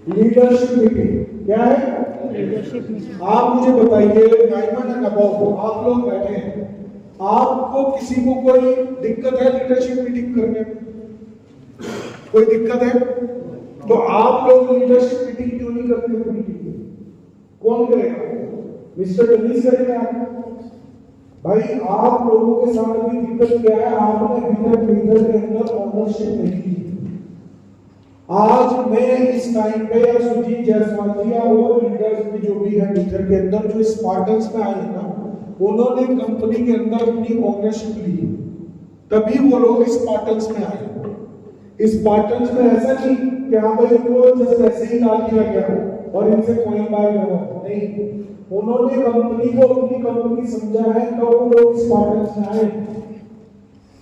Leadership meeting क्या है? Leadership meeting. आप मुझे बताइए, डायमंड एंड अबव आप लोग बैठे हैं, आपको किसी को कोई दिक्कत है लीडरशिप मीटिंग करने में? कोई दिक्कत है? तो आप लोग लीडरशिप मीटिंग क्यों नहीं करते हो? मीटिंग कौन करेगा? मिस्टर डनीस करेगा? भाई आप लोगों के साथ भी दिक्कत क्या है, आपने अभी तक लीडर के अंदर ऑनरशिप नहीं की। आज मैं इस टाइम पे या सुजीत जायसवाल जी और लीडर्स भी जो भी है लीडर के अंदर जो स्पार्टन्स में आए ना, उन्होंने कंपनी के अंदर अपनी ओनरशिप ली, तभी वो लोग स्पार्टन्स में आए। स्पार्टन्स में ऐसा नहीं कि हाँ भाई उनको जस्ट ऐसे ही डाल दिया गया और इनसे कोई बाय होगा, नहीं, उन्होंने कंपनी को अपनी कंपनी समझा है तो वो लोग स्पार्टन्स में आए।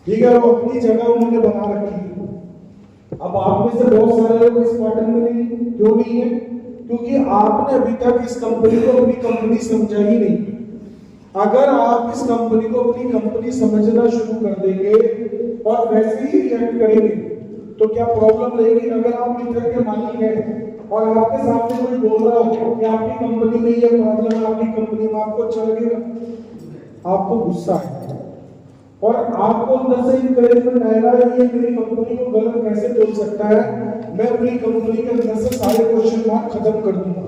ठीक है, वो अपनी जगह उन्होंने बना रखी है। अब आप में से बहुत सारे लोग स्पार्टन में नहीं, क्यों नहीं है? क्योंकि आपने अभी तक इस कंपनी को अपनी कंपनी समझा ही नहीं। अगर आप इस कंपनी को अपनी कंपनी समझना शुरू कर देंगे और वैसे ही रिएक्ट करेंगे तो क्या प्रॉब्लम रहेगी? अगर आप लीडर के मालिक हैं और आपके सामने कोई बोल रहा हो कि आपकी कंपनी में ये प्रॉब्लम है, आपकी कंपनी में, आपको अच्छा लगेगा? आपको गुस्सा है और आपको अंदर से इंकरेजमेंट आएगा, ये मेरी कंपनी को गलत कैसे बोल सकता है, मैं अपनी कंपनी के अंदर से सारे क्वेश्चन मार्क खत्म कर दूंगा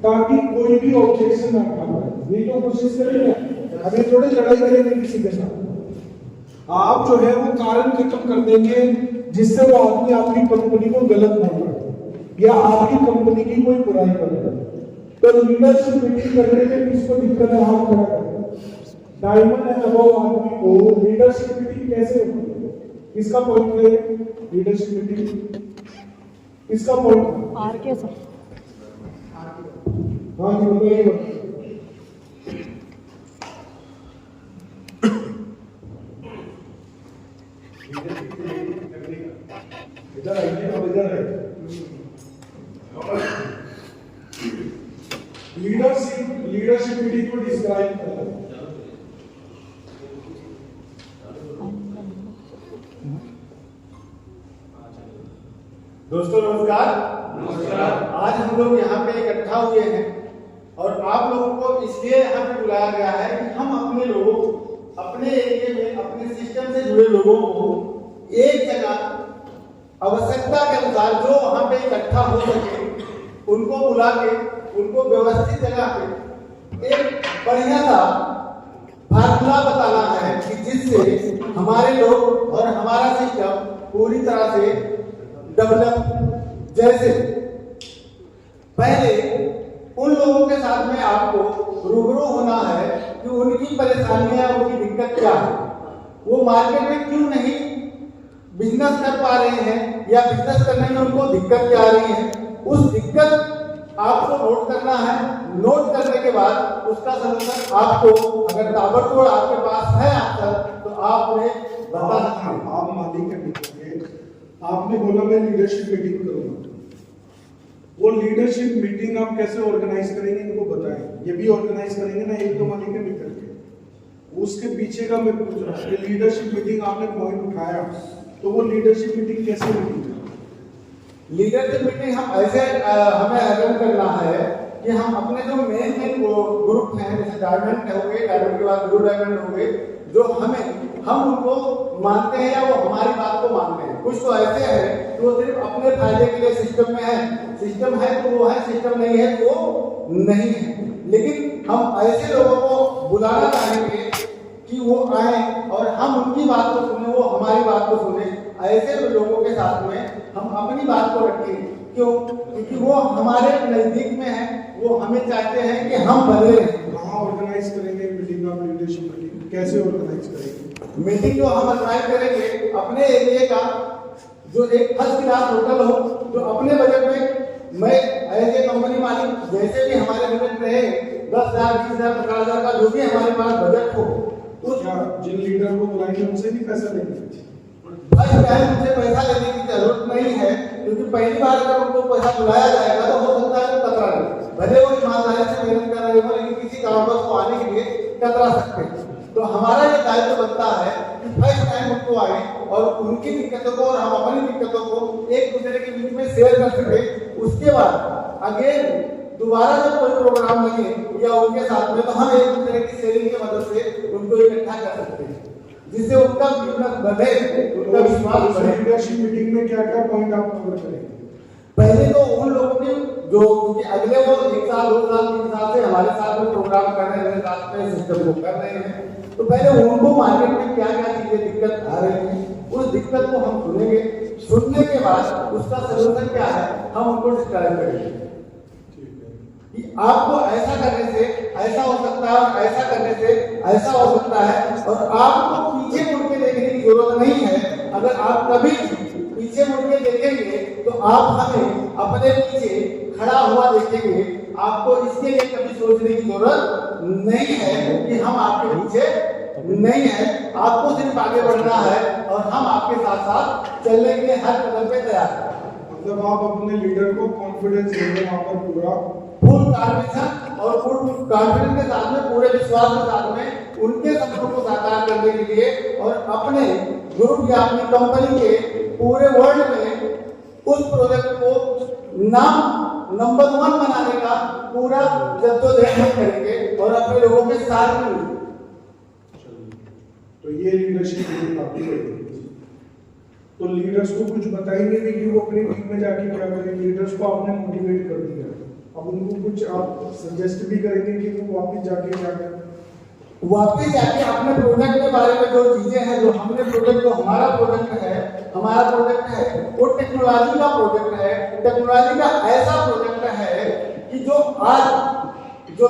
ताकि कोई भी ऑब्जेक्शन ना आ पाए। ये तो कोशिश करेंगे, अभी थोड़ी लड़ाई करेंगे किसी के साथ। आप जो है वो कारण खत्म कर देंगे जिससे वो आदमी आपकी कंपनी को गलत बोल रहा है या आपकी कंपनी की कोई बुराई कर रहा है। तो लीडरशिप मीटिंग करने में किसको दिक्कत है? आप खड़ा करें। डायमंड एंड अबव आदमी को लीडरशिप मीटिंग कैसे होती है? इसका पॉइंट है लीडरशिप मीटिंग, इसका पॉइंट आर के सर। हाँ जी बताइए। इधर आइए, अब इधर है। लीडरशिप मीटिंग को डिस्क्राइब करें। दोस्तों नमस्कार। आज हम लोग यहाँ पे इकट्ठा हुए हैं और आप लोगों को इसलिए यहाँ पे बुलाया गया है कि हम अपने लोगों, अपने एरिया में, अपने सिस्टम से जुड़े लोगों को एक जगह आवश्यकता के अनुसार जो वहाँ पे इकट्ठा हो सके उनको बुला के उनको व्यवस्थित जगह पे एक बढ़िया सा फार्मूला बताना है कि जिससे हमारे लोग और हमारा सिस्टम पूरी तरह से डेवलप। जैसे पहले उन लोगों के साथ में आपको रूबरू होना है कि उनकी परेशानियां, उनकी दिक्कत क्या है, वो मार्केट में क्यों नहीं बिजनेस कर पा रहे हैं या बिजनेस करने में उनको दिक्कत क्या आ रही है, उस दिक्कत आपको नोट करना है। नोट करने के बाद उसका सलूशन आपको, अगर ताबड़तोड़ आपके पास है आंसर, तो आपने बता सकते हैं। आप मालिक के मीटिंग, आपने बोला मैं लीडरशिप मीटिंग करूंगा, वो लीडरशिप मीटिंग आप कैसे ऑर्गेनाइज करेंगे इनको बताएं। ये भी ऑर्गेनाइज करेंगे ना, एक दो मालिक के मिलकर के, उसके पीछे का मैं पूछ रहा हूँ। लीडरशिप मीटिंग आपने पॉइंट उठाया, तो वो लीडरशिप मीटिंग कैसे होगी? लीडरशिप मीटिंग हम ऐसे हमें अरेंज करना है कि हम अपने जो मेन ग्रुप हैं, जैसे डायमंड हो गए, डायमंड के बाद ब्लू डायमंड हो गए, जो हम उनको मानते हैं या वो हमारी बात को मानते हैं। कुछ तो ऐसे हैं जो सिर्फ अपने फायदे के लिए सिस्टम में है, सिस्टम है तो वो है, सिस्टम नहीं है तो नहीं है। लेकिन हम ऐसे लोगों को बुलाना चाहेंगे कि वो आए और हम उनकी बात को सुने, वो हमारी बात को सुने। ऐसे लोगों के साथ में हम अपनी बात को रखें। क्यों? क्योंकि वो हमारे नजदीक में है, वो हमें चाहते हैं कि हम बने रहें। कहाँ ऑर्गेनाइज करेंगे मीटिंग? आप लीडरशिप मीटिंग कैसे ऑर्गेनाइज करेंगे? मीटिंग जो हम ऑर्गेनाइज करेंगे अपने एरिया का, जो एक फर्स्ट क्लास होटल हो, जो अपने बजट में, मैं एज ए कंपनी मालिक जैसे भी हमारे बजट में है 10,000, 20,000, 50,000 का जो भी हमारे पास बजट हो, उस जिन लीडर को बुलाएंगे उनसे भी पैसा लेंगे। उनसे पैसा लेने की जरूरत नहीं है, क्योंकि पहली बार अगर उनको पैसा बुलाया जाएगा तो हो सकता है कतरा नहीं, भले वो ईमानदारी से मेहनत कर रहे हो, लेकिन किसी कारणवश को आने के लिए कतरा सकते हैं। तो हमारा ये दायित्व बनता है कि फर्स्ट टाइम उनको आए और उनकी दिक्कतों को और हम अपनी दिक्कतों को एक दूसरे के बीच में शेयर कर सके। उसके बाद अगेन दोबारा जब कोई प्रोग्राम लगे या उनके साथ में, तो हम एक दूसरे की शेयरिंग की मदद से उनको इकट्ठा कर सकते हैं, जिससे उनका बिजनेस बढ़े, उनका विश्वास बढ़े। लीडरशिप मीटिंग में क्या क्या पॉइंट आप कवर करेंगे? पहले तो उन लोगों की जो अगले वो 1 साल 2 साल 3 साल से हमारे साथ में प्रोग्राम कर रहे हैं, साथ में सिस्टम को कर रहे हैं, तो पहले उनको मार्केट में क्या क्या चीजें दिक्कत आ रही है, उस दिक्कत को हम सुनेंगे। सुनने के बाद उसका सलूशन क्या है हम उनको डिस्क्राइब करेंगे कि आपको ऐसा करने से ऐसा हो सकता है और ऐसा करने से ऐसा हो सकता है, और आपको पीछे मुड़ के देखने की जरूरत नहीं है। अगर आप कभी पीछे मुड़ के देखेंगे तो आप हमें अपने पीछे खड़ा हुआ देखेंगे। आपको इसके लिए कभी सोचने की जरूरत नहीं है कि हम आपके पीछे नहीं है, आपको सिर्फ आगे बढ़ना है और हम आपके साथ साथ चलने के लिए हर कदम पे तैयार हैं। मतलब आप अपने लीडर को कॉन्फिडेंस देंगे वहां पर पूरा फुल कॉन्फिडेंस और फुल कॉन्फिडेंस के साथ में, पूरे विश्वास के साथ में उनके सपनों को साकार करने के लिए और अपने ग्रुप या अपनी कंपनी के पूरे वर्ल्ड में उस प्रोजेक्ट को नंबर 1 बनाने का पूरा जद्दोजहद करेंगे और अपने लोगों के साथ में। तो ये लीडरशिप मीटिंग आपकी रहेगी। तो लीडर्स को कुछ बताएंगे भी कि वो अपनी टीम में जाके क्या करें। लीडर्स को आपने मोटिवेट कर दिया, अब उनको कुछ आप सजेस्ट भी करेंगे कि वो वापस जाके क्या करें। वापस जाके अपने प्रोजेक्ट के बारे में जो चीजें हैं, जो हमने प्रोजेक्ट, जो हमारा प्रोजेक्ट है वो टेक्नोलॉजी का प्रोजेक्ट है। टेक्नोलॉजी का ऐसा प्रोजेक्ट है कि जो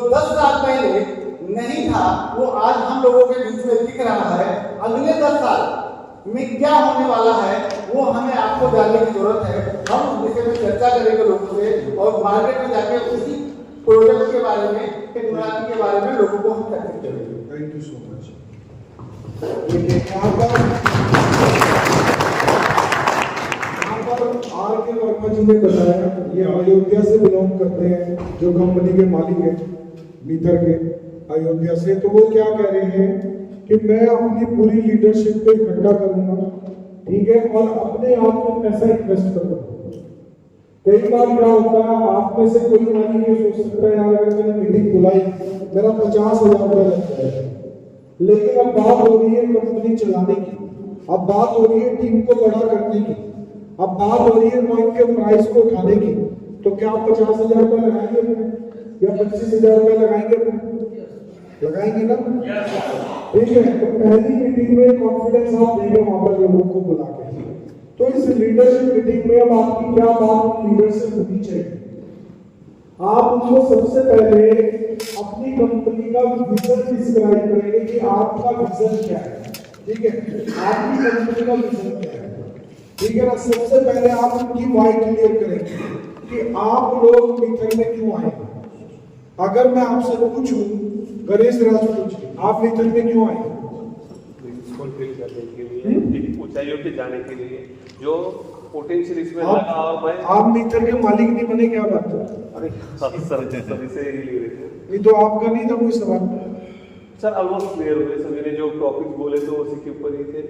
10 साल पहले नहीं था वो आज हम लोगों के बीच में दिख रहा है। अगले 10 साल में क्या होने वाला है वो हमें आपको जानने की जरूरत है। हम उस विषय में चर्चा करेंगे लोगों से और मार्केट में जाके उसी प्रोडक्ट के बारे में, टेक्नोलॉजी के बारे में लोगों को हम चर्चा करेंगे। Thank you so much. यहाँ पर आर के वर्मा जी ने बताया, ये अयोध्या से बिलोंग करते हैं, जो कंपनी के मालिक हैं मीटर के अयोध्या से। तो वो क्या कह रहे हैं कि मैं अपनी पूरी लीडरशिप को इकट्ठा करूंगा, ठीक है, और अपने आप में पैसा इन्वेस्ट करूंगा। कई बार क्या होता है, आप में से कोई मालिक ये सोच सकता है यार अगर मैंने मीटिंग बुलाई मेरा 50,000 रुपया लग जाएगा, लेकिन अब बात हो रही है कंपनी चलाने की, अब बात हो रही है टीम को बड़ा करने की, अब बात हो रही है कॉइन के प्राइस को उठाने की। तो क्या आप 50,000 रुपया लगाएंगे या 25,000 रुपया लगाएंगे? लगाएंगे ना, ठीक है। तो पहली मीटिंग में कॉन्फिडेंस आप देंगे वहां पर लोगों को बुला के। तो इस लीडरशिप मीटिंग में अब आपकी क्या बात लीडर से होनी चाहिए? आप उनको सबसे पहले अपनी कंपनी का विजन डिस्क्राइब करेंगे कि आपका विजन क्या है, ठीक है, आपकी कंपनी का विजन क्या है, ठीक है ना। सबसे पहले आप उनकी वाई क्लियर करेंगे कि आप लोग मीटर में क्यों आए। अगर मैं आपसे पूछूं, गणेश राजपूत जी, आप मीटर में क्यों आए? ऊंचाइयों पे जाने के लिए, जो पोटेंशियल इसमें लगा। और मैं आप मीटर के मालिक नहीं बने, क्या बात है? अरे सर सभी से ही ले रहे थे। नहीं तो आपका नहीं था कोई सवाल? सर ऑलमोस्ट क्लियर हुए, सभी ने जो टॉपिक बोले थे उसी के ऊपर ही थे।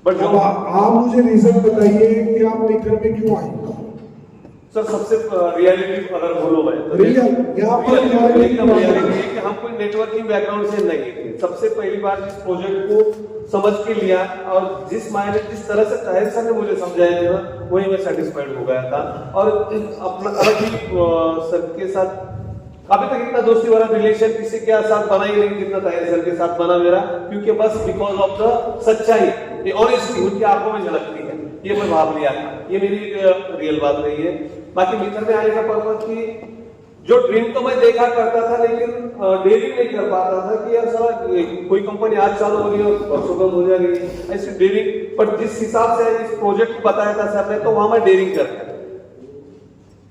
बट जो आप मुझे रीजन बताइए कि आप मीटर में क्यों आए। सर सबसे रियलिटी अगर बोलो मैं तो यहाँ पर रियलिटी है कि हम कोई नेटवर्किंग बैकग्राउंड से नहीं थे। सबसे पहली बार इस प्रोजेक्ट को समझ के लिया और जिस मायने जिस तरह से ताहिर सर ने मुझे समझाया था वही मैं सेटिस्फाइड हो गया था। और अपना अलग ही सर के साथ अभी तक इतना दोस्ती वाला रिलेशन किसी के साथ बना ही नहीं जितना ताहिर सर के साथ बना मेरा, क्योंकि बस बिकॉज ऑफ द सच्चाई, ऑनेस्टी उनकी आंखों में झलकती है, ये मैं भाव लिया था। ये मेरी रियल बात रही है। बाकी मीटर में आने का पर्पज की जो ड्रीम तो मैं देखा करता था लेकिन डेयरिंग नहीं कर पाता था कि यार साला कोई कंपनी आज चालू हो रही है और सुबह हो जा रही है ऐसी डेयरिंग। पर जिस हिसाब से इस प्रोजेक्ट को बताया था सर ने, तो वहां मैं डेयरिंग करता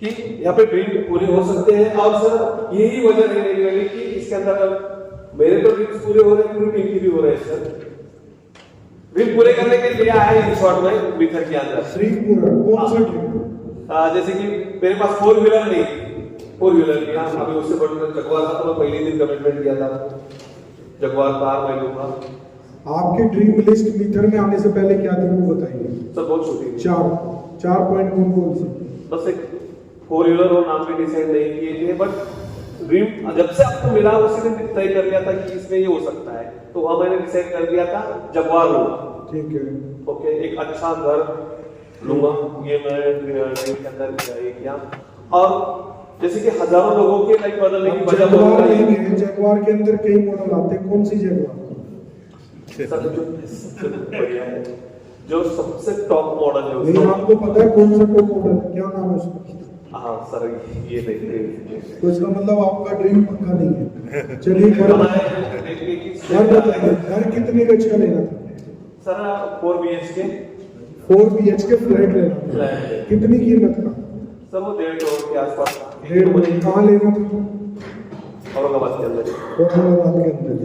कि यहाँ पे ड्रीम पूरे हो सकते हैं। और सर यही वजह नहीं रही कि इसके अंदर मेरे तो ड्रीम्स पूरे हो रहे हैं, पूरी टीम की भी हो रहे हैं सर। ड्रीम पूरे करने के लिए आया इन शॉर्ट में मीटर के अंदर कौन सा ड्रीम? जैसे कि मेरे पास 4 व्हीलर नहीं, 4 व्हीलर की, हाँ अभी उससे बढ़कर जगुआर था तो मैं पहले दिन कमिटमेंट किया था जगुआर कार मैं लूंगा। आपकी ड्रीम लिस्ट मीटर में आने से पहले क्या थी वो बताइए। सर बहुत छोटी थी। 4 पॉइंट कौन से? बस एक 4 व्हीलर और नाम भी डिसाइड नहीं किए थे, बट ड्रीम जब से आपको मिला उसी दिन तय कर लिया था कि इसमें ये हो सकता है, तो वहां मैंने डिसाइड कर दिया था जगुआर लूंगा। ठीक है, ओके, एक अच्छा घर लूंगा, ये मैं ड्रीम के अंदर ये किया। और जैसे कि हजारों लोगों के लाइफ बदलने की वजह जगुआर नहीं है, जगुआर के अंदर कई मॉडल आते हैं, कौन सी जगुआर? सर जो सबसे बढ़िया है, जो सबसे टॉप मॉडल है नहीं, आपको पता है कौन सा टॉप मॉडल है, क्या नाम है उसका? हाँ सर, ये देखिए, तो इसका मतलब आपका ड्रीम पक्का नहीं है। चलिए घर बताइए, घर कितने गज का लेना था? सर 4 BHK 4 BHK फ्लैट लेना था, फ्लैट। कितनी कीमत का? सर वो 1.5 करोड़ के आसपास। 1.5 करोड़। कहाँ लेना था? औरंगाबाद के अंदर। औरंगाबाद के अंदर,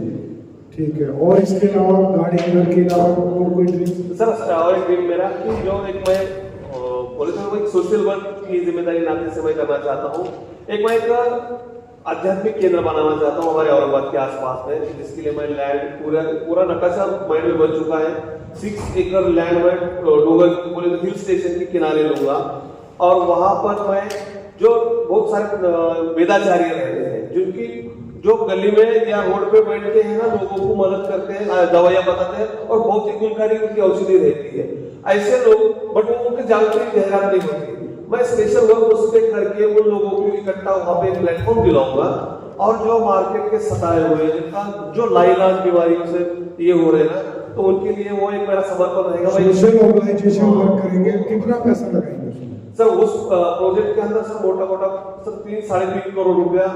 ठीक है। और इसके अलावा गाड़ी घर के अलावा और कोई ड्रीम? सर और एक ड्रीम मेरा कि जो एक मैं पुलिस में एक सोशल वर्क की जिम्मेदारी नाते से मैं करना चाहता हूँ। एक मैं एक आध्यात्मिक केंद्र बनाना चाहता हूँ हमारे औरंगाबाद के आसपास में, जिसके लिए मैं लैंड पूरा नकाशा माइंड में बन चुका है। 6 एकड़ लैंड में डोंगर हिल स्टेशन के किनारे लूंगा, और वहां पर मैं जो बहुत सारे वेदाचार्य रहते हैं, जिनकी जो गली में या रोड पे बैठते हैं ना, लोगों को मदद करते हैं, दवाइयां बताते हैं, और बहुत ही गुणकारी उनकी औषधि रहती है। ऐसे लोग, बट वो उनकी जागरूकता गहरात नहीं होती। मैं स्पेशल वर्क उस पर करके उन लोगों को इकट्ठा वहां पे एक प्लेटफॉर्म दिलाऊंगा, और जो मार्केट के सताए हुए, जिनका जो लाइलाज बीमारियों से ये हो रहे हैं ना, तो उनके लिए वो एक मेरा समर्पण रहेगा। सोशल ऑर्गेनाइजेशन वर्क करेंगे, कितना पैसा लगाएंगे सर उस प्रोजेक्ट के अंदर? सर मोटा सर 3-3.5 करोड़ रुपया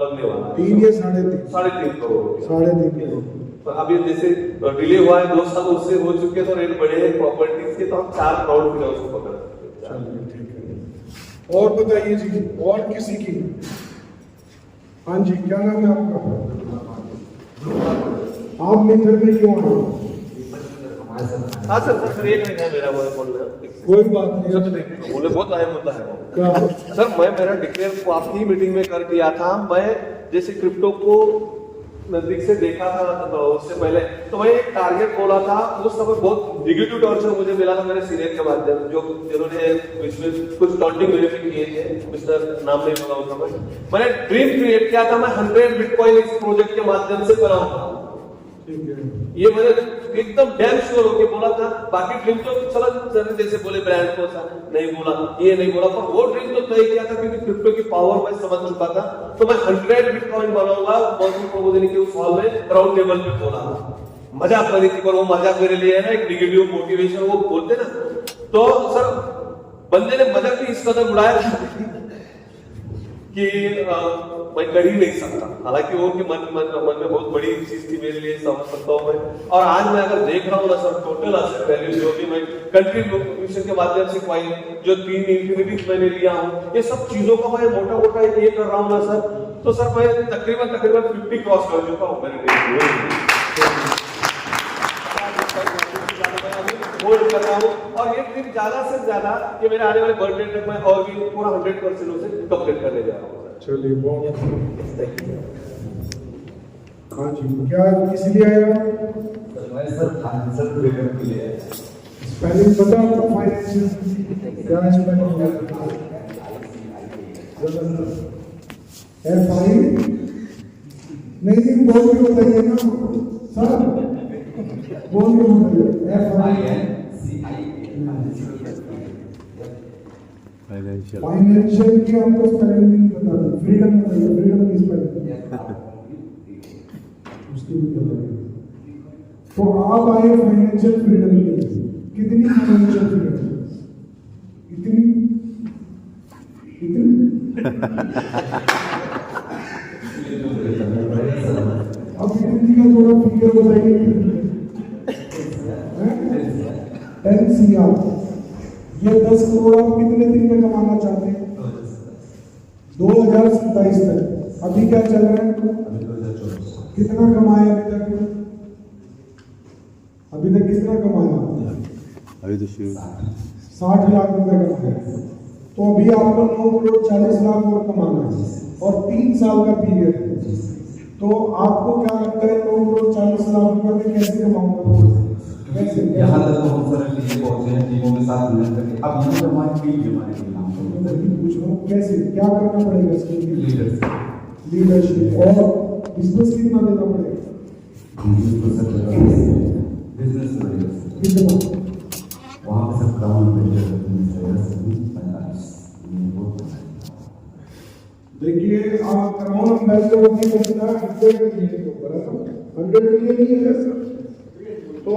लगने वाला है। 3 या 3.5? 3.5 करोड़ रुपया। 3.5 करोड़। पर अभी जैसे डिले हुआ है, 2 साल उससे हो चुके, तो रेट बढ़े हैं प्रॉपर्टीज के, तो हम 4 करोड़ की उसको पकड़ सकते हैं। ठीक है। और बताइए जी, और किसी की? हाँ जी, क्या नाम है आपका? आप मित्र में क्यों आए? हाँ सर एक मिनट है मेरा, वो बोलना कोई बात नहीं, बोले बहुत अहम होता है क्या? सर मैं मेरा डिक्लेयर को आपकी मीटिंग में कर दिया था। मैं जैसे क्रिप्टो को नजदीक से देखा था, तो उससे पहले तो मैं एक टारगेट बोला था। उस समय बहुत निगेटिव टॉर्चर मुझे मिला था मेरे सीनियर के माध्यम, जो जिन्होंने इसमें कुछ टॉन्टिंग मेरे पे किए थे, मिस्टर नाम नहीं बोला उस समय। मैंने ड्रीम क्रिएट किया था, मैं 100 बिटकॉइन इस प्रोजेक्ट के माध्यम से कराऊंगा। ये मैंने एकदम डैम श्योर होके बोला था। बाकी ड्रीम तो चला सर जैसे बोले ब्रांड को नहीं बोला, ये नहीं बोला, पर वो ड्रीम तो तय किया था, क्योंकि क्रिप्टो की पावर मैं समझ चुका था। तो मैं 100 बिटकॉइन बनाऊंगा, मौसम प्रबोधिनी के उस हॉल में राउंड टेबल पे बोला। मजाक करने की, पर वो मजाक मेरे लिए है ना एक निगेटिव मोटिवेशन, वो बोलते ना। तो सर बंदे ने मजाक भी इस कदर उड़ाया था कि मैं कर ही नहीं सकता। हालांकि वो उनके मन में बहुत बड़ी चीज थी मेरे लिए, समझ सकता हूँ मैं। और आज मैं अगर देख रहा हूँ ना सर, टोटल असेट वैल्यू जो भी मैं कंट्रीब्यूशन के माध्यम से क्वाइन जो 3 इंफिनिटीज मैंने लिया हूँ, ये सब चीजों का मैं मोटा ये कर रहा हूँ ना सर, तो सर मैं तकरीबन 50 क्रॉस कर चुका हूँ मेरे होल्ड कर रहा हूँ। और ये ट्रिप ज्यादा से ज्यादा ये मेरे आने वाले बर्थडे तक मैं और भी पूरा 100% उसे कंप्लीट करने जा रहा हूँ। चलिए बहुत। हाँ जी, क्या इसलिए आया? सर फाइनेंशियल फ्रीडम के लिए। स्पेलिंग पता आपको? फाइनेंशियल क्या स्पेलिंग है? FI नहीं, बोल के बताइए ना सर, बोल के बताइए। फाइनेंशियल की आपको स्पेलिंग नहीं पता? फ्रीडम बताइए, फ्रीडम की स्पेलिंग उसकी भी बताइए। तो आप आए फाइनेंशियल फ्रीडम के लिए। कितनी फाइनेंशियल फ्रीडम? इतनी अब इतनी का थोड़ा फिगर बताइए। 10 CR। ये 10 करोड़ आप कितने दिन में कमाना चाहते हैं? 2027 तक। अभी क्या चल रहा है? कितना कमाया अभी तक? कितना कमाया? अभी तो शुरू 60 लाख रुपए कमाया। तो अभी आपको 9 करोड़ 40 लाख और कमाना है, और 3 साल का पीरियड है। तो आपको क्या लगता है 9 करोड़ 40 लाख रुपए में कैसे कमाऊंगा? यहाँ तक तो हम सर टीम पहुंचे हैं, टीमों के साथ मिलकर करके अब यहाँ पे हमारी टीम भी हमारे लिए काम कर रही है। पूछ रहा हूँ कैसे क्या करना पड़ेगा इसके लिए? लीडरशिप और बिजनेस कितना देना पड़ेगा? बिजनेस कितना? वहाँ पे सब देखिए आप क्राउन एम्बेसडर की बनता है 100 मिलियन के ऊपर है ना, 100 मिलियन ही है सर। तो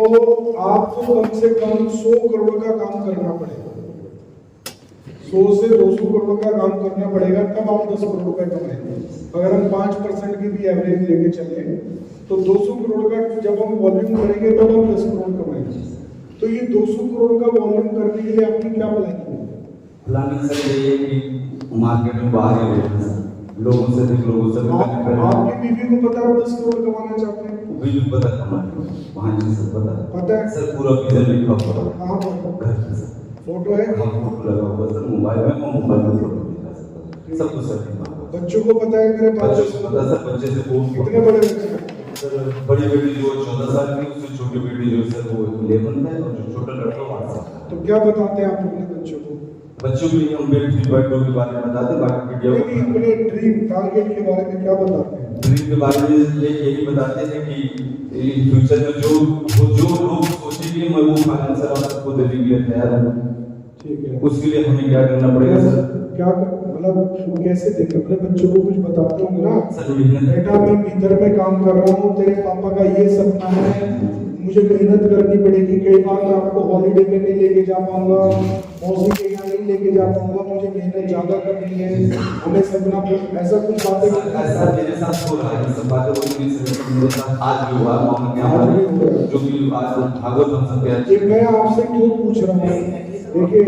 आपको कम से कम 100 करोड़ का काम करना पड़ेगा, 100 से 200 करोड़ का काम करना पड़ेगा, तब आप 10 करोड़ रुपए कमाएंगे। अगर हम 5% की भी एवरेज लेके चले तो 200 करोड़ का जब हम वॉल्यूम करेंगे तब हम 10 करोड़ कमाएंगे। तो ये 200 करोड़ का वॉल्यूम करने के लिए आपकी क्या प्लानिंग है? प्लानिंग सर यही है कि मार्केट में बाहर ही रहना, लोगों से कनेक्ट करना। आपकी बीवी को पता है 10 करोड़ कमाना चाहते हैं? बीवी को पता हमारे वहाँ जी सब पता है सर, पूरा विजन लिखा हुआ है। कहाँ पर घर पे सर फोटो है? हाँ, फोटो लगा हुआ सर, मोबाइल में फोटो दिखा सकता सब कुछ सर लिखा हुआ है। बच्चों को पता है मेरे पास? बच्चों को पता सर, बच्चे से बहुत कितने बड़े बच्चे हैं? सर बड़ी बेटी जो 14 साल की, उससे छोटी बेटी जो सर वो 11 है, और जो छोटा लड़का 8 साल का। तो क्या बताते हैं आप अपने बच्चों को? बच्चों के लिए हम बेटी बर्डों के बारे में बताते हैं, बाकी वीडियो नहीं, अपने ड्रीम टारगेट के बारे में क्या बताते हैं? ड्रीम के बारे में यही बताते हैं कि फ्यूचर में जो लोग सोचेंगे मैं वो फाइनेंशियल और सबको देने के लिए तैयार हूँ। ठीक है, उसके लिए हमें क्या करना पड़ेगा सर? क्या मतलब कैसे देखें? अपने बच्चों को कुछ बताते होंगे ना, सर मेहनत बेटा मैं भीतर में काम कर रहा हूँ, तेरे पापा का ये सपना है, मुझे मेहनत करनी पड़ेगी, कई बार मैं आपको हॉलीडे पे नहीं लेके जा पाऊंगा, मौसी के यहाँ नहीं लेके जा पाऊंगा, मुझे मेहनत ज्यादा करनी है, हमें सपना ऐसा कुछ बातें ऐसा मेरे साथ हो रहा है, सब बातें हो रही हैं मेरे साथ। आज भी हुआ मामा के यहाँ जो भी आज भागवत हम सब कि मैं आपसे क्यों पूछ रहा हूँ? देखिए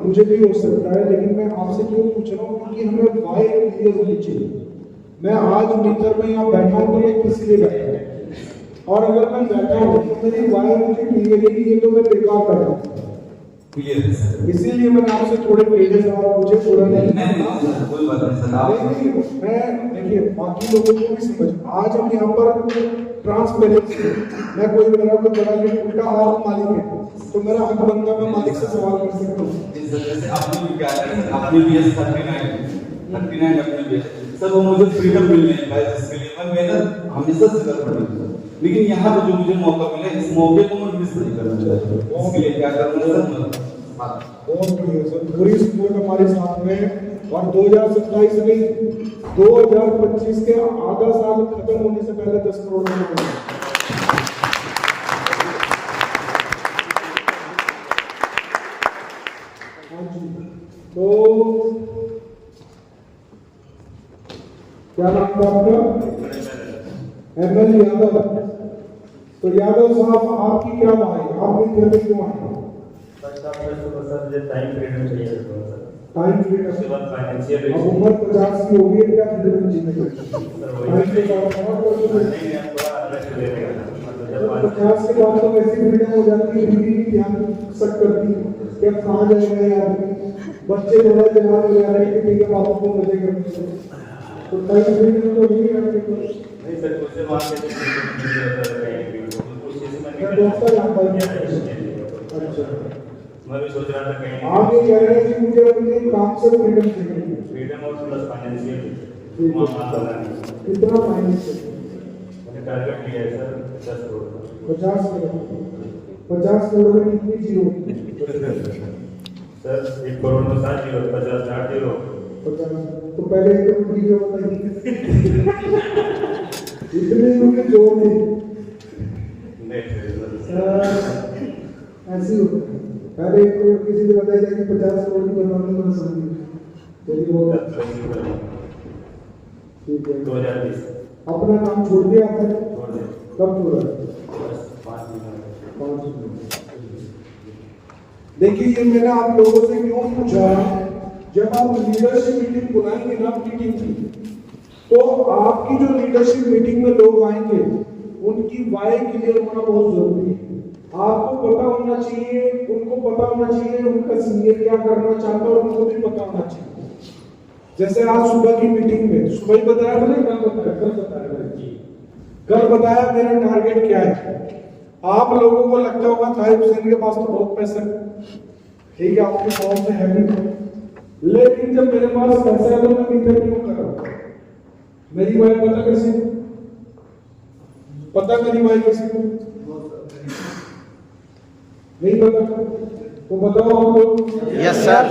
मुझे भी हो सकता है, लेकिन मैं आपसे क्यों पूछ रहा हूँ क्योंकि हमें वाई क्लियर होनी चाहिए। मैं आज मीटर में यहाँ बैठा हूँ तो मैं किस लिए बैठा हूँ, और अगर मैं बैठा हूँ तो मेरी वाई मुझे क्लियर है कि ये तो मैं बेकार बैठा हूँ। इसीलिए मैंने आपसे थोड़े टेढ़े सवाल पूछे, पूरा नहीं कोई बात नहीं सर। आप मैं देखिए बाकी लोगों को भी समझ, आज हम यहाँ पर ट्रांसपेरेंसी, मैं कोई मेरा कोई बड़ा ये उल्टा आप मालिक है तो मेरा हक बनता मैं मालिक से सवाल कर सकता हूँ। जैसे आपने भी क्या है, आपने भी एस 39 अपने भी सर, वो मुझे फ्रीडम मिल रही है इसके लिए मैं मेहनत हमेशा से कर रही हूँ, लेकिन यहाँ पे जो मुझे मौका मिला इस मौके को मैं मिस नहीं करना चाहता। इसके लिए क्या करना है सर? बहुत बढ़िया सर, पूरी सपोर्ट हमारे साथ में। और 2027 नहीं 2025 के आधा साल खत्म होने से पहले 10 करोड़ का तो क्या नाम था आपका? एमएल यादव। तो यादव साहब आपकी क्या बात है, आप भी घर में क्यों आए? टाइम फ्रीडम चाहिए टाइम फ्रीडम उसके बाद फाइनेंशियल अब उम्र 50 की हो गई, क्या फ्रीडम जीने का? 50 के बाद तो वैसी फ्रीडम हो जाती है, बीवी भी ध्यान सक करती है कि अब कहाँ जाएगा यार, बच्चे थोड़ा जवान हो जा रहे हैं कि ठीक है बाबू को मजे करते हैं, तो टाइम फ्रीडम तो नहीं है आपके पास। नहीं सर, उससे बात है दोस्तों यहाँ पर अच्छा मैं भी सोच रहा था कहीं आप ये कह रहे हैं कि मुझे अपने काम से फ्रीडम चाहिए, फ्रीडम और प्लस फाइनेंशियल कितना फाइनेंस मैंने टारगेट लिया है सर 10 करोड़ 50 करोड़ में कितनी जीरो? सर 1 करोड़ में 7 जीरो 50 60 जीरो 50। तो पहले 1 करोड़ की जो बताइए इतने उनके जोड़ नहीं ऐसी होता है। पहले 1 करोड़ किसी ने बताया कि 50 करोड़ की बनवाने को समझिए, चलिए वो ठीक है। 2020 अपना काम छोड़ दिया आपने? छोड़ दिया। कब छोड़ा? 5 महीने 5 महीने। देखिए ये मैंने आप लोगों से क्यों पूछा, जब आप लीडरशिप मीटिंग बुलाएंगे ना अपनी टीम की, तो आपकी जो लीडरशिप मीटिंग में लोग आएंगे उनकी वाई क्लियर होना बहुत जरूरी है। आपको पता होना चाहिए, उनको पता होना चाहिए उनका सीनियर क्या करना चाहता है और उनको भी पता होना चाहिए। जैसे आज सुबह की मीटिंग में सुबह ही बताया मैंने, कल बताया मेरा टारगेट क्या है, आप लोगों को लगता होगा ताहिर हुसैन के पास तो बहुत पैसा है, ठीक है, आपके फॉर्म में है भी, लेकिन जब मेरे पास पैसा है तो मैं मीटर क्यों कर रहा हूं? मेरी वाइफ पता कैसे, पता मेरी वाइफ कैसे नहीं पता? तो बताओ आप लोग। Yes sir.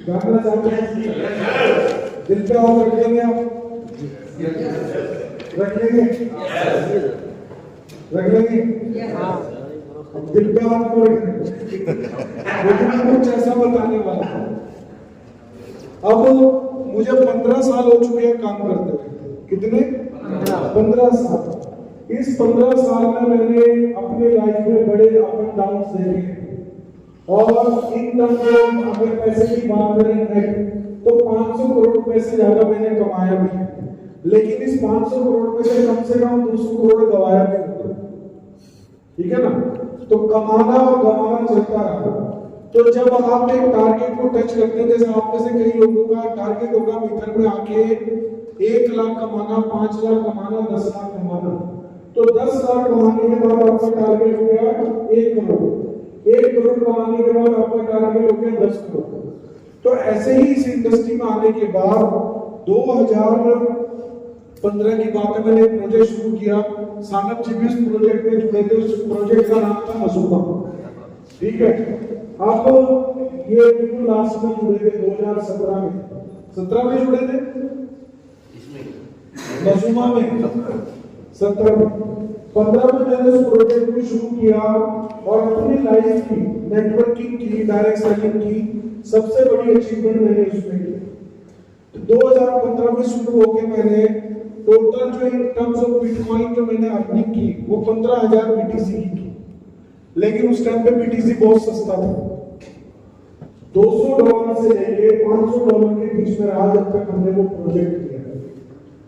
जानना चाहते हैं? दिल पे हाथ रख लेंगे आप? रख लेंगे? रख लेंगे? अब दिल पे हाथ क्यों रखेंगे? लेकिन मैं कुछ ऐसा बताने वाला हूं। अब मुझे 15 साल हो चुके हैं काम करते हुए। कितने? 15 साल। इस 15 साल में मैंने अपने लाइफ में बड़े अप एंड डाउन देखे हैं। और इन टर्म में अगर पैसे की बात करें नेट, तो 500 करोड़ रुपए से ज्यादा मैंने कमाया भी है, लेकिन इस 500 करोड़ रुपए से कम 200 करोड़ गवाया भी होगा, ठीक है ना? तो कमाना और गवाना चलता रहा। तो जब आप एक टारगेट को टच करते हैं, जैसे आप में से कई लोगों का टारगेट होगा मीटर में आके 1 लाख कमाना, 5 लाख कमाना, 10 लाख कमाना, तो 10 लाख कमाने के बाद आपका टारगेट हो गया 1 करोड़। 1 करोड़ कमाने के बाद आपका टारगेट हो गया 10 करोड़। तो ऐसे ही इस इंडस्ट्री में आने के बाद 2015 की बात है, मैंने एक प्रोजेक्ट शुरू किया। सानप जी भी उस प्रोजेक्ट में जुड़े थे। उस प्रोजेक्ट का नाम था मसूमा, ठीक है। अब ये बिल्कुल लास्ट में जुड़े थे 2017 में। 17 में जुड़े थे मसूमा में, 17 में। 15 में मैंने उस प्रोजेक्ट को शुरू किया और अपनी लाइफ की नेटवर्किंग की, डायरेक्ट सेलिंग की सबसे बड़ी अचीवमेंट मैंने उसमें की। 2015 में शुरू होकर मैंने टोटल जो इन टर्म्स ऑफ बिटकॉइन जो मैंने अर्निंग की वो 15,000 बीटीसी की, लेकिन उस टाइम पे बीटीसी बहुत सस्ता था। $200 से लेके $500 के बीच में रहा जब तक हमने वो प्रोजेक्ट किया।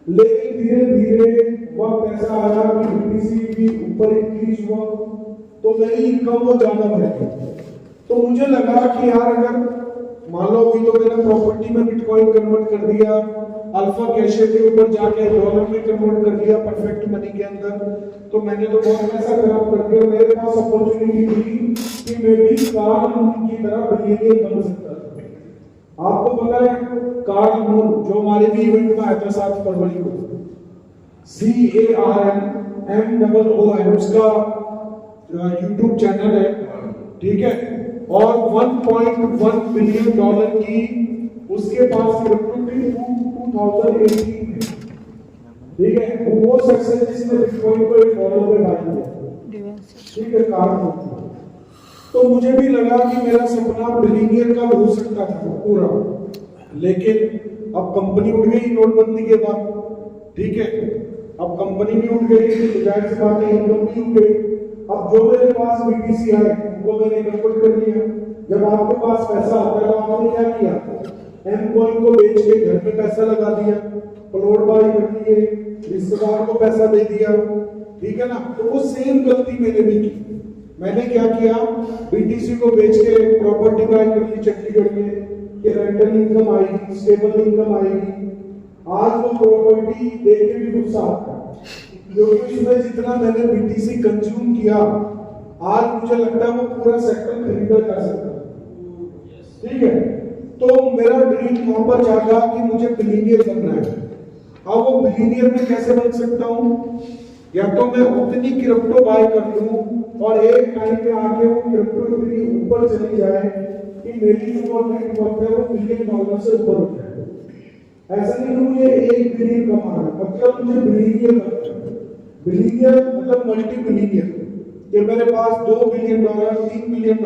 लेकिन धीरे धीरे वक्त ऐसा आया कि बीटीसी भी ऊपर इंक्रीज हुआ, तो मेरी इनकम वो ज्यादा बढ़ गई। तो मुझे लगा कि यार अगर मान लो अभी तो मैंने प्रॉपर्टी में बिटकॉइन कन्वर्ट कर दिया, अल्फा कैशे के ऊपर जाके डॉलर में कन्वर्ट कर दिया परफेक्ट मनी के अंदर, तो मैंने तो बहुत पैसा खराब कर दिया। मेरे पास अपॉर्चुनिटी थी कि मैं भी कार्ल मून की तरह बिलियनियर बन सकता था। आपको पता है कार्ल मून जो हमारे भी इवेंट में आया था 7 फरवरी को, CARLMOON, उसका यूट्यूब चैनल है, ठीक है। और $1.1 बिलियन की उसके पास क्रिप्टो की 2018 में, ठीक है। वो सक्सेस जिसने बिटकॉइन को $1 पे बाय किया, ठीक है, कार्ल मून। तो मुझे भी लगा कि मेरा सपना बिलियनियर का हो सकता था पूरा, लेकिन अब कंपनी उठ गई नोटबंदी के बाद, ठीक है। अब कंपनी भी उठ गई, जाहिर सी बात है इनकम भी उठ गई। अब जो मेरे पास बीटीसी आए वो मैंने कन्वर्ट कर लिया। जब आपके पास पैसा आता है तो आपने क्या किया? एम कॉइन को बेच के घर में पैसा लगा दिया, प्लॉट बाय कर लिए, रिश्तेदार को पैसा दे दिया, ठीक है ना। तो वो सेम गलती मैंने भी की। मैंने क्या किया? बीटीसी को बेच के प्रॉपर्टी बाय कर ली चंडीगढ़ में, कि रेंटल इनकम आएगी, स्टेबल इनकम आएगी। आज वो प्रॉपर्टी देख के भी गुस्सा आता है, क्योंकि उसमें जितना मैंने बीटीसी कंज्यूम किया, आज मुझे लगता है वो पूरा सेक्टर खरीदा जा सकता है, ठीक है। तो मेरा ड्रीम वहां पर जागा कि मुझे बिलियनियर बनना है। अब वो बिलियनियर में कैसे बन सकता हूँ? या तो मैं उतनी क्रिप्टो बाय कर लूं और एक टाइम पे आके वो क्रिप्टो इतनी ऊपर चली जाए कि मेरी जो नेटवर्थ है वो $1 बिलियन से ऊपर हो जाए। ऐसा नहीं कि मुझे 1 बिलियन कमाना है, मतलब मुझे बिलियनियर बनना है। बिलियनियर मतलब मल्टी बिलियनियर, कि मेरे पास $2 बिलियन, $3 बिलियन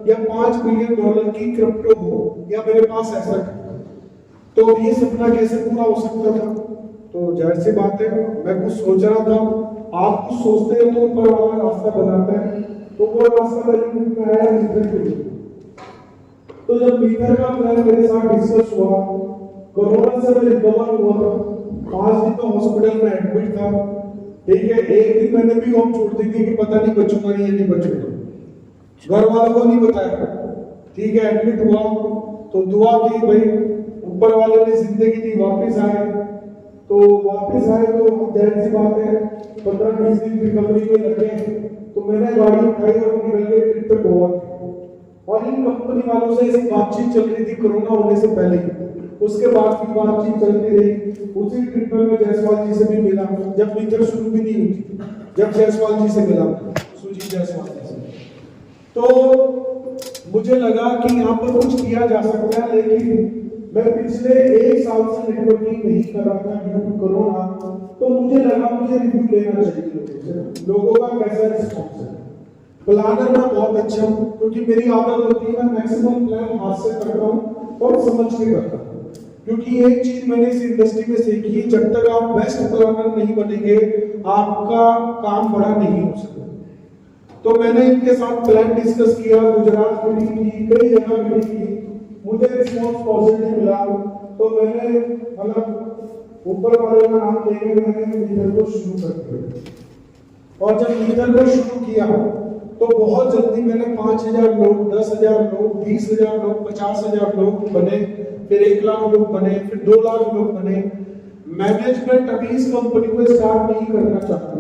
या $5 बिलियन की क्रिप्टो हो, या मेरे पास ऐसा। तो ये सपना कैसे पूरा हो सकता था? तो जाहिर सी बात है मैं कुछ सोच रहा था। आप कुछ सोचते हैं तो ऊपर वाला रास्ता बनाता है, तो वो रास्ता में आया मीटर के लिए। तो जब मीटर का प्लान मेरे साथ डिस्कस हुआ, कोरोना से मैं रिकवर हुआ था, 5 दिन तो हॉस्पिटल में एडमिट था, ठीक है। एक दिन मैंने भी होम छोड़ दी थी कि पता नहीं बचूंगा या नहीं बचूंगा, घर वालों को नहीं बताया, ठीक है। एडमिट हुआ तो दुआ की, भाई ऊपर वाले ने जिंदगी दी, वापस आए, तो वापस आए तो जाहिर सी बात है 15-20 दिन रिकवरी में लगे हैं। तो मैंने गाड़ी उठाई और निकल के ट्रिप पे गोवा गए। और इन कंपनी वालों से एक बातचीत चल रही थी कोरोना होने से पहले ही। उसके बाद भी बातचीत चलती रही। उसी ट्रिप में मैं जायसवाल जी से भी मिला जब मीटर शुरू भी नहीं हुई थी, जब जायसवाल जी से मिला सुजीत जायसवाल जी से। तो मुझे लगा कि यहाँ पर कुछ किया जा सकता है, लेकिन मैं पिछले 1 साल से नेटवर्किंग नहीं कर रहा था ड्यू टू कोरोना। तो मुझे लगा मुझे रिव्यू लेना चाहिए लोगों का कैसा रिस्पॉन्स है। प्लानर में बहुत अच्छा हूँ क्योंकि मेरी आदत होती है मैं मैक्सिमम प्लान हाथ से करता हूँ और समझ के करता हूँ। क्योंकि एक चीज मैंने इस इंडस्ट्री में सीखी है, जब तक आप बेस्ट प्लानर नहीं बनेंगे आपका काम बड़ा नहीं हो सकता। तो मैंने इनके साथ प्लान डिस्कस किया, गुजरात मीटिंग की, कई जगह मीटिंग की, मुझे रिस्पॉन्स पॉजिटिव मिला। तो मैंने मतलब ऊपर वाले का नाम लेके मैंने मीटर को शुरू कर दिया। और जब मीटर को शुरू किया तो बहुत जल्दी मैंने 5,000 लोग, 10,000 लोग, 20,000 लोग, 50,000 लोग बने, फिर 1 लाख लोग बने, फिर 2 लाख लोग बने। मैनेजमेंट अभी इस कंपनी को स्टार्ट नहीं करना चाहती।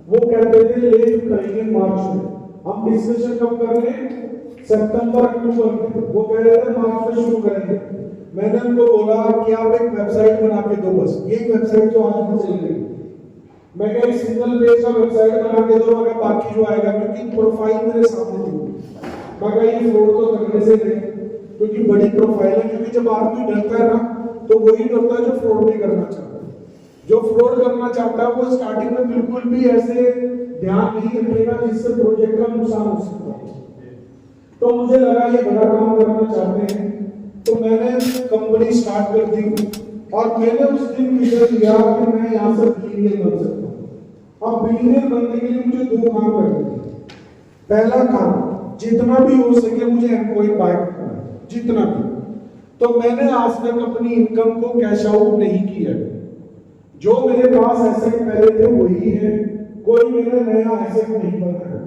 वो कहते थे लेट करेंगे मार्च में। हम डिस्कशन कब कर रहे हैं? सितंबर अक्टूबर में। वो कह रहे थे मार्च में शुरू करेंगे। मैंने उनको बोला कि आप एक वेबसाइट बना के दो, बस ये वेबसाइट जो आज भी चल रही है। मैं कह एक सिंगल पेज का वेबसाइट बना के दो, मगर बाकी जो आएगा, क्योंकि प्रोफाइल मेरे सामने थी। मगर ये फ्रॉड तो करने से नहीं, क्योंकि बड़ी प्रोफाइल है। क्योंकि जब आदमी डरता है ना तो वही डरता है जो फ्रॉड नहीं करना चाहता। जो फ्रॉड करना चाहता है वो स्टार्टिंग में बिल्कुल भी ऐसे ध्यान नहीं रखेगा जिससे प्रोजेक्ट का नुकसान हो सकता है। तो मुझे लगा ये बड़ा काम करना चाहते हैं, तो मैंने कंपनी स्टार्ट कर दी। और मैंने उस दिन विजन लिया कि मैं यहाँ से बिलियनियर बन सकता हूँ। अब बिलियनियर बनने के लिए मुझे 2 काम करने हैं। पहला काम, जितना भी हो सके मुझे एम्प्लॉय बाय करना है, जितना भी। तो मैंने आज तक अपनी इनकम को कैश आउट नहीं किया। जो मेरे पास एसेट पहले थे वही है, कोई मेरा नया एसेट नहीं बना है।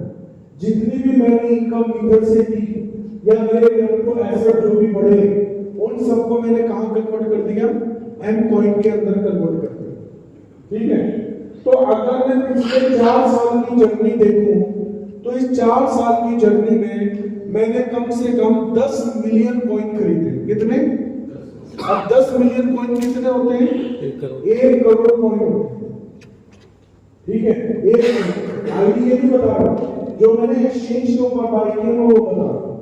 जितनी भी मैंने इनकम मीटर से की या मेरे लेवल को एसेट जो भी बढ़े, उन सबको मैंने कहां कन्वर्ट कर दिया? एम कॉइन के अंदर कन्वर्ट कर दिया। ठीक है। तो अगर मैं पिछले 4 साल की जर्नी देखूं तो इस 4 साल की जर्नी में मैंने कम से कम 10 मिलियन कॉइन खरीदे। कितने? अब 10 मिलियन कॉइन कितने होते हैं? 1 करोड़ कॉइन होते हैं। ठीक है। एक आईडी ये भी बता रहा जो मैंने एक्सचेंज के ऊपर बाय किए वो बता रहा।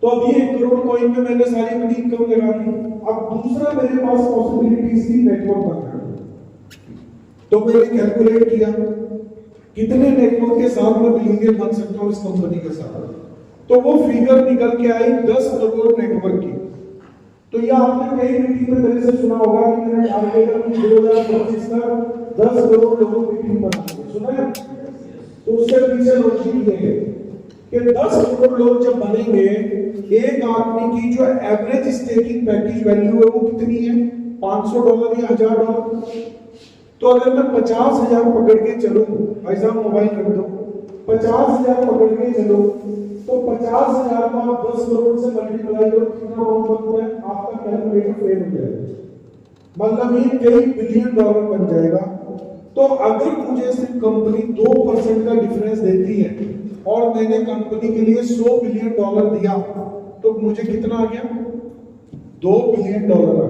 तो अभी 1 करोड़ कॉइन में मैंने सारी अपनी इनकम लगा दी। अब दूसरा मेरे पास पॉसिबिलिटीज थी नेटवर्क बनाने। तो मैंने कैलकुलेट किया कितने नेटवर्क के साथ मैं बिलियनियर बन सकता हूं इस कंपनी के साथ। तो वो फिगर निकल के आई 10 करोड़ नेटवर्क की। तो ये आपने कई मीटिंग में मेरे से सुना होगा कि मेरा टारगेट है 2025 तक 10 करोड़ लोगों की टीम बनानी। सुना है? तो उसके पीछे लॉजिक ये है कि 10 करोड़ लोग जब बनेंगे, एक आदमी की जो एवरेज स्टेकिंग पैकेज वैल्यू है वो कितनी है? $500 या $1000। तो अगर मैं 50,000 पकड़ के चलूं, भाई साहब मोबाइल रख दो, 50,000 पकड़ के चलो तो 50,000 को आप 10 करोड़ से मल्टीप्लाई करो, कितना अमाउंट बनता है? आपका कैलकुलेटर फेल हो जाएगा। मतलब ये कई बिलियन डॉलर बन जाएगा। तो अगर मुझे सिर्फ कंपनी 2% का डिफरेंस देती है और मैंने कंपनी के लिए $100 बिलियन दिया तो मुझे कितना आ गया? $2 बिलियन आ गया।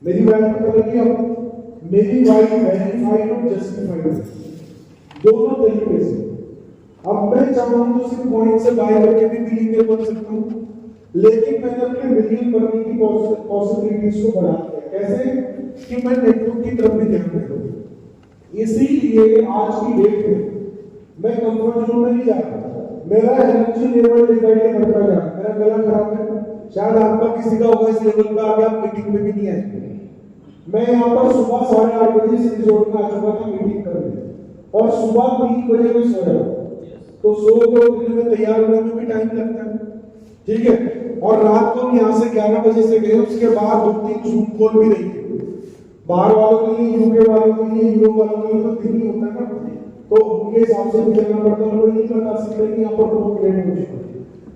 मेरी बात पता लगी अब? मेरी बात वेरीफाइड और जस्टिफाइड दोनों तरीके से। अब मैं चाहूँ तो सिर्फ कॉइन से बाय करके भी बिलियनियर बन सकता हूँ, लेकिन मैंने अपने बिलियन बनने की पॉसिबिलिटीज को बढ़ा दिया। कैसे? कि मैं नेटवर्क की तरफ भी ध्यान दे रहा हूँ। इसीलिए आज की डेट में मैं कंफर्ट जोन में नहीं जा रहा। मेरा एनर्जी लेवल डिवाइड बढ़ता जा रहा है। मेरा गला खराब है, शायद आपका किसी का होगा इस लेवल पे आगे आप मीटिंग में भी नहीं आएंगे। मैं यहाँ पर सुबह 8:30 बजे से रिजॉर्ट में आ चुका था मीटिंग करने, और सुबह 3 बजे में सो रहा। तो सो को उठने में तैयार होने में भी टाइम लगता है। ठीक है। और रात को हम यहाँ से 11 बजे से गए, उसके बाद 2-3 जूम कॉल भी रही है। बाहर वालों के लिए, यूके वालों के लिए, यूरोप वालों के लिए तो दिन ही होता है ना, तो उनके हिसाब से भी चलना पड़ता है। वो नहीं बता सकते कि यहाँ पर बहुत लेट हो चुका है,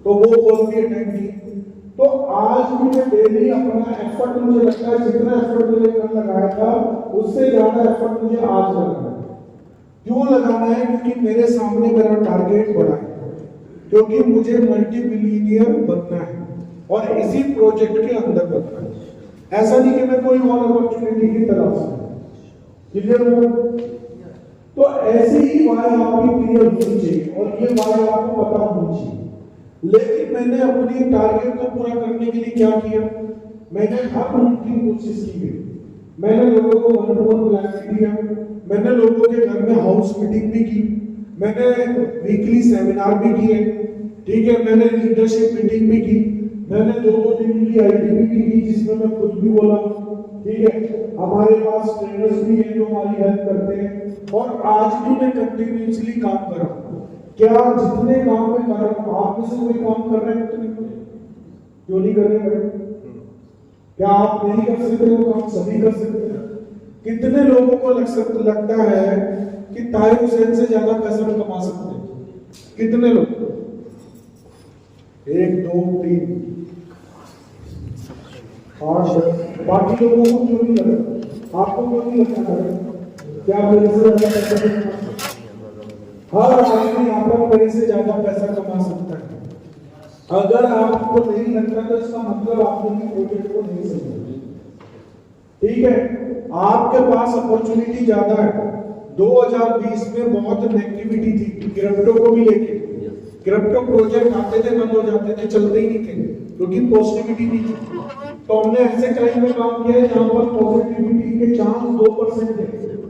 तो वो कॉल भी अटेंड की। तो आज भी मैं डेली अपना एफर्ट, मुझे लगता है जितना एफर्ट मैंने कल लगाया था उससे ज्यादा एफर्ट मुझे आज लगाना है। क्यों लगाना है? क्योंकि मेरे सामने मेरा टारगेट बड़ा है, क्योंकि मुझे मल्टी बिलियनियर बनना है और इसी प्रोजेक्ट के अंदर बनना है। ऐसा नहीं कि मैं कोई और अपॉर्चुनिटी की तलाश में। क्लियर हो? तो ऐसी ही वाय आपकी क्लियर होनी चाहिए और ये वाय आपको पता होनी चाहिए। लेकिन मैंने अपनी टारगेट को पूरा करने के लिए क्या किया? मैंने हर मुमकिन कोशिश की है। मैंने लोगों को वन टू वन प्लान भी दिया, मैंने लोगों के घर में हाउस मीटिंग भी की, मैंने वीकली सेमिनार भी किए, ठीक है, मैंने लीडरशिप मीटिंग भी की, मैंने 2-2 दिन की आईटीबी भी की जिसमें मैं खुद भी बोला, ठीक है। हमारे पास ट्रेनर्स भी हैं जो हमारी हेल्प करते हैं और आज भी मैं कंटिन्यूअसली काम कर रहा हूँ। क्या जितने काम में कर रहा हूँ आप में से कोई काम कर रहे हैं? क्यों नहीं कर रहे? क्या आप नहीं कर सकते वो काम? सभी कर सकते हैं। कितने लोगों को लगता है कि तारिक हुसैन से ज्यादा पैसा कमा सकते हैं? कितने लोग? 1 2 3 8 बाकी लोगों को क्यों नहीं लगा? आपको क्यों नहीं लगता है? क्या मेरे से ज्यादा पैसा कमा सकते हैं? हर आदमी यहाँ पर मेरे से ज्यादा पैसा कमा सकता है। अगर आपको नहीं लगता तो इसका मतलब आपने प्रोजेक्ट को नहीं समझा, ठीक है। आपके पास अपॉर्चुनिटी ज्यादा है। 2020 में बहुत नेगेटिविटी थी क्रिप्टो को भी लेके। क्रिप्टो प्रोजेक्ट आते थे, बंद हो जाते थे, चलते ही नहीं थे क्योंकि पॉजिटिविटी नहीं थी। तो हमने ऐसे टाइम में काम किया जहां पर पॉजिटिविटी के चांस 2% थे,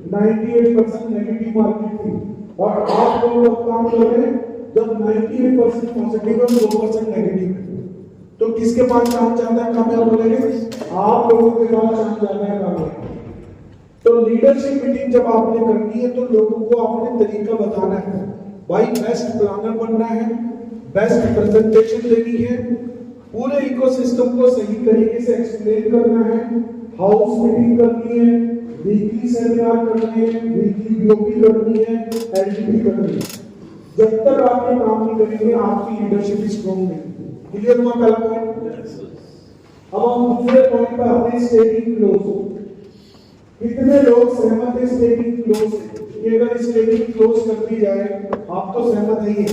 98% नेगेटिव मार्केट थी। और आप लोग काम कर रहे हैं जब 98% पॉजिटिव और 2% नेगेटिव है, तो किसके पास चांस ज्यादा है कामयाब होने के? आप लोगों के पास चांस ज्यादा है कामयाब। तो लीडरशिप मीटिंग जब आपने करनी है तो लोगों को अपने तरीका बताना है। भाई बेस्ट प्लानर बनना है, बेस्ट प्रेजेंटेशन देनी है, पूरे इकोसिस्टम को सही तरीके से एक्सप्लेन करना है, हाउस मीटिंग करनी है, वीकली सेमिनार करने हैं, वीकली बीओपी करनी है, एलटीपी करनी है। जब तक आप ये काम नहीं करेंगे आपकी लीडरशिप स्ट्रॉन्ग नहीं। क्लियर हुआ पहला पॉइंट? अब हम दूसरे पॉइंट पर आते हैं, स्टेकिंग क्लोज। कितने लोग सहमत हैं स्टेकिंग क्लोज से? कि अगर स्टेकिंग क्लोज कर दी जाए, आप तो सहमत नहीं है।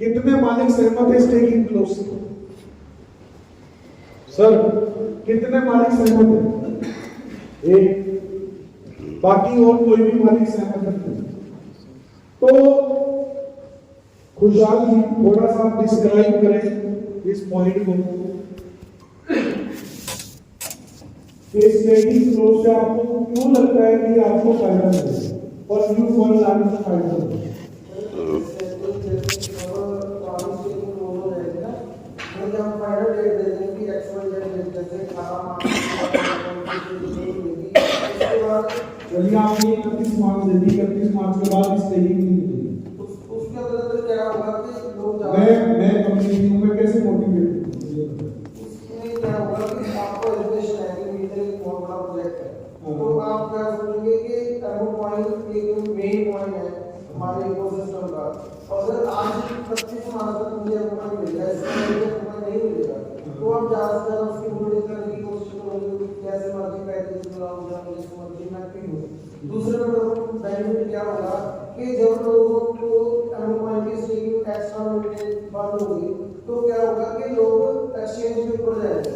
कितने मालिक सहमत है स्टेकिंग क्लोज से? सर कितने मालिक सहमत है? एक। बाकी और कोई भी मालिक सहमत नहीं। तो खुशहाल जी थोड़ा सा डिस्क्राइब करें इस पॉइंट को कि स्टेकिंग क्लोज से आपको क्यों लगता है कि आपको फायदा मिलेगा और क्यों फंड लाने से फायदा होगा? चलिए आपने 31 मार्च दे दी, 31 मार्च के बाद स्टेकिंग नहीं मिलेगी, उसके अंदर क्या होगा कि लोग मैं कम्युनिटी में कैसे मोटिवेट उसमें क्या होगा कि आपको एजुकेशन है कि मीटर एक बहुत बड़ा प्रोजेक्ट है, तो आप क्या सोचेंगे कि एमओ पॉइंट एक मेन पॉइंट है हमारे इकोसिस्टम का। और अगर आज 25 मार्च तक मुझे एमओ पॉइंट मिल जाए, इसमें मुझे नहीं मिलेगा, तो आप ज्यादा से ज्यादा उसकी बुल्डिंग करने की कोशिश करोगे, कैसे मर्जी पैकेज बनाओ, जैसे मर्जी मैपिंग हो। दूसरे नंबर बेनिफिट क्या होगा कि जब लोगों को एमओ पॉइंट की स्टेकिंग एक्स्ट्रा मिलने बंद होगी, तो क्या होगा कि लोग एक्सचेंज के ऊपर जाएंगे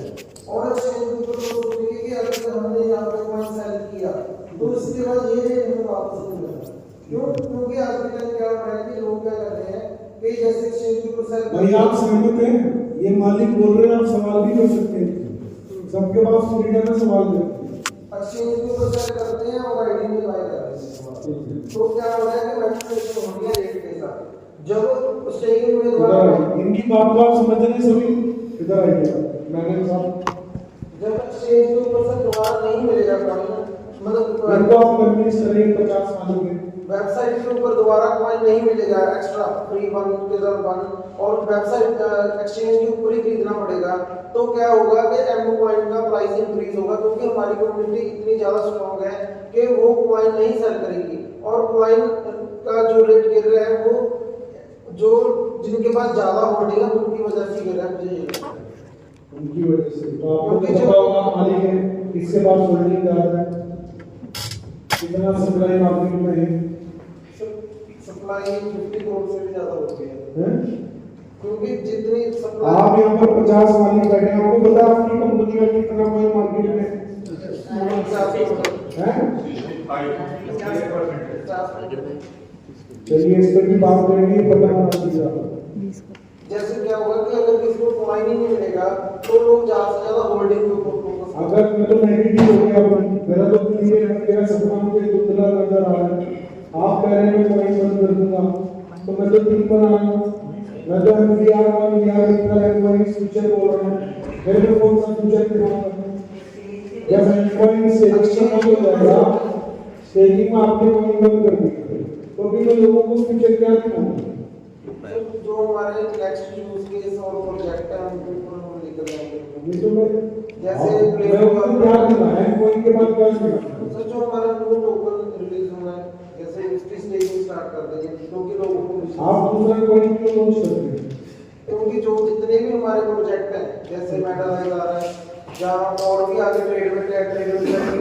और एक्सचेंज के ऊपर लोग सोचेंगे कि अगर हमने यहाँ पे पॉइंट सेल किया तो इसके बाद ये रेट हमें वापस नहीं मिलेगा। क्यों? क्योंकि आज के टाइम क्या हो रहा है कि लोग क्या कर रहे हैं कि जैसे एक्सचेंज के ऊपर सेल। भाई आप सहमत हैं? ये मालिक बोल रहे हैं, आप सवाल भी कर सकते हैं, सबके पास फ्रीडम है सवाल करने की। एक्सचेंज के ऊपर सेल करते हैं और आईडी में बाय करते हैं, तो क्या हो रहा है कि मैनिपुलेशन हो रही है रेट के साथ। जब स्टेकिंग में द्वारा इनकी बात को आप समझ रहे हैं सभी? इधर आइए मैंने साहब, जब एक्सचेंज के ऊपर से दोबारा नहीं मिलेगा कॉइन, मतलब इनको आप कन्विंस करेंगे 50 सालों में वेबसाइट के ऊपर दोबारा कॉइन नहीं मिलेगा एक्स्ट्रा फ्री वन के साथ वन, और वेबसाइट एक्सचेंज के ऊपर ही खरीदना पड़ेगा, तो क्या होगा कि एमओ कॉइन का प्राइस इंक्रीज होगा, क्योंकि हमारी कम्युनिटी इतनी ज्यादा स्ट्रॉन्ग है कि वो कॉइन नहीं सेल करेगी। और कॉइन का जो रेट गिर रहा है वो जो जिनके पास ज्यादा होल्डिंग है उनकी वजह से गिर रहा है, मुझे ये लगता है। उनकी वजह से तो आपको तो पता होगा मालिक है किसके पास होल्डिंग जा रहा है, कितना सप्लाई मार्केट में है। सप्लाई 50 करोड़ से भी ज्यादा होती है, हैं? क्योंकि जितनी आप सप्लाई यहाँ पर 50 मालिक बैठे हैं, आपको पता है आपकी कंपनी का कितना कोई मार्केट में है? चलिए इस पर भी बात करेंगे, पता होना चाहिए। जैसे क्या होगा कि अगर किसी को कॉइन ही नहीं मिलेगा तो लोग ज्यादा से ज्यादा होल्डिंग के ऊपर फोकस करेंगे। अगर मैं तो नेगेटिव हो गया, मेरा तो क्लियर है, मेरा सपना मुझे धुंधला नजर आ रहा है। आप कह रहे हैं मैं कॉइन बंद कर दूंगा, तो मैं तो 3 पर आऊंगा, मैं तो एमडीआर वाला यार इतना है कॉइन फ्यूचर बोल रहा हूं, मेरे को कौन सा फ्यूचर दिखाऊंगा? जब कॉइन स्टेकिंग हो जाएगा, स्टेकिंग में आपने कॉइन बंद कर दिया तो भी मैं लोगों को फ्यूचर क्या दिखाऊंगा? जो हमारे नेक्स्ट यूज केस और प्रोजेक्ट है उनके ऊपर हम लेकर जाएंगे। ये तो मैं जैसे मैं उनको क्या दिखा है कॉइन के बाद क्या दिखा? सर जो हमारा न्यू टोकन रिलीज होना है, जैसे उसकी स्टेकिंग स्टार्ट कर देंगे क्योंकि लोगों को आप दूसरा कॉइन क्यों लॉन्च करते हैं? क्योंकि जो जितने भी हमारे प्रोजेक्ट हैं जैसे मेटाराइज आ रहा है, जहाँ और भी आगे ट्रेड में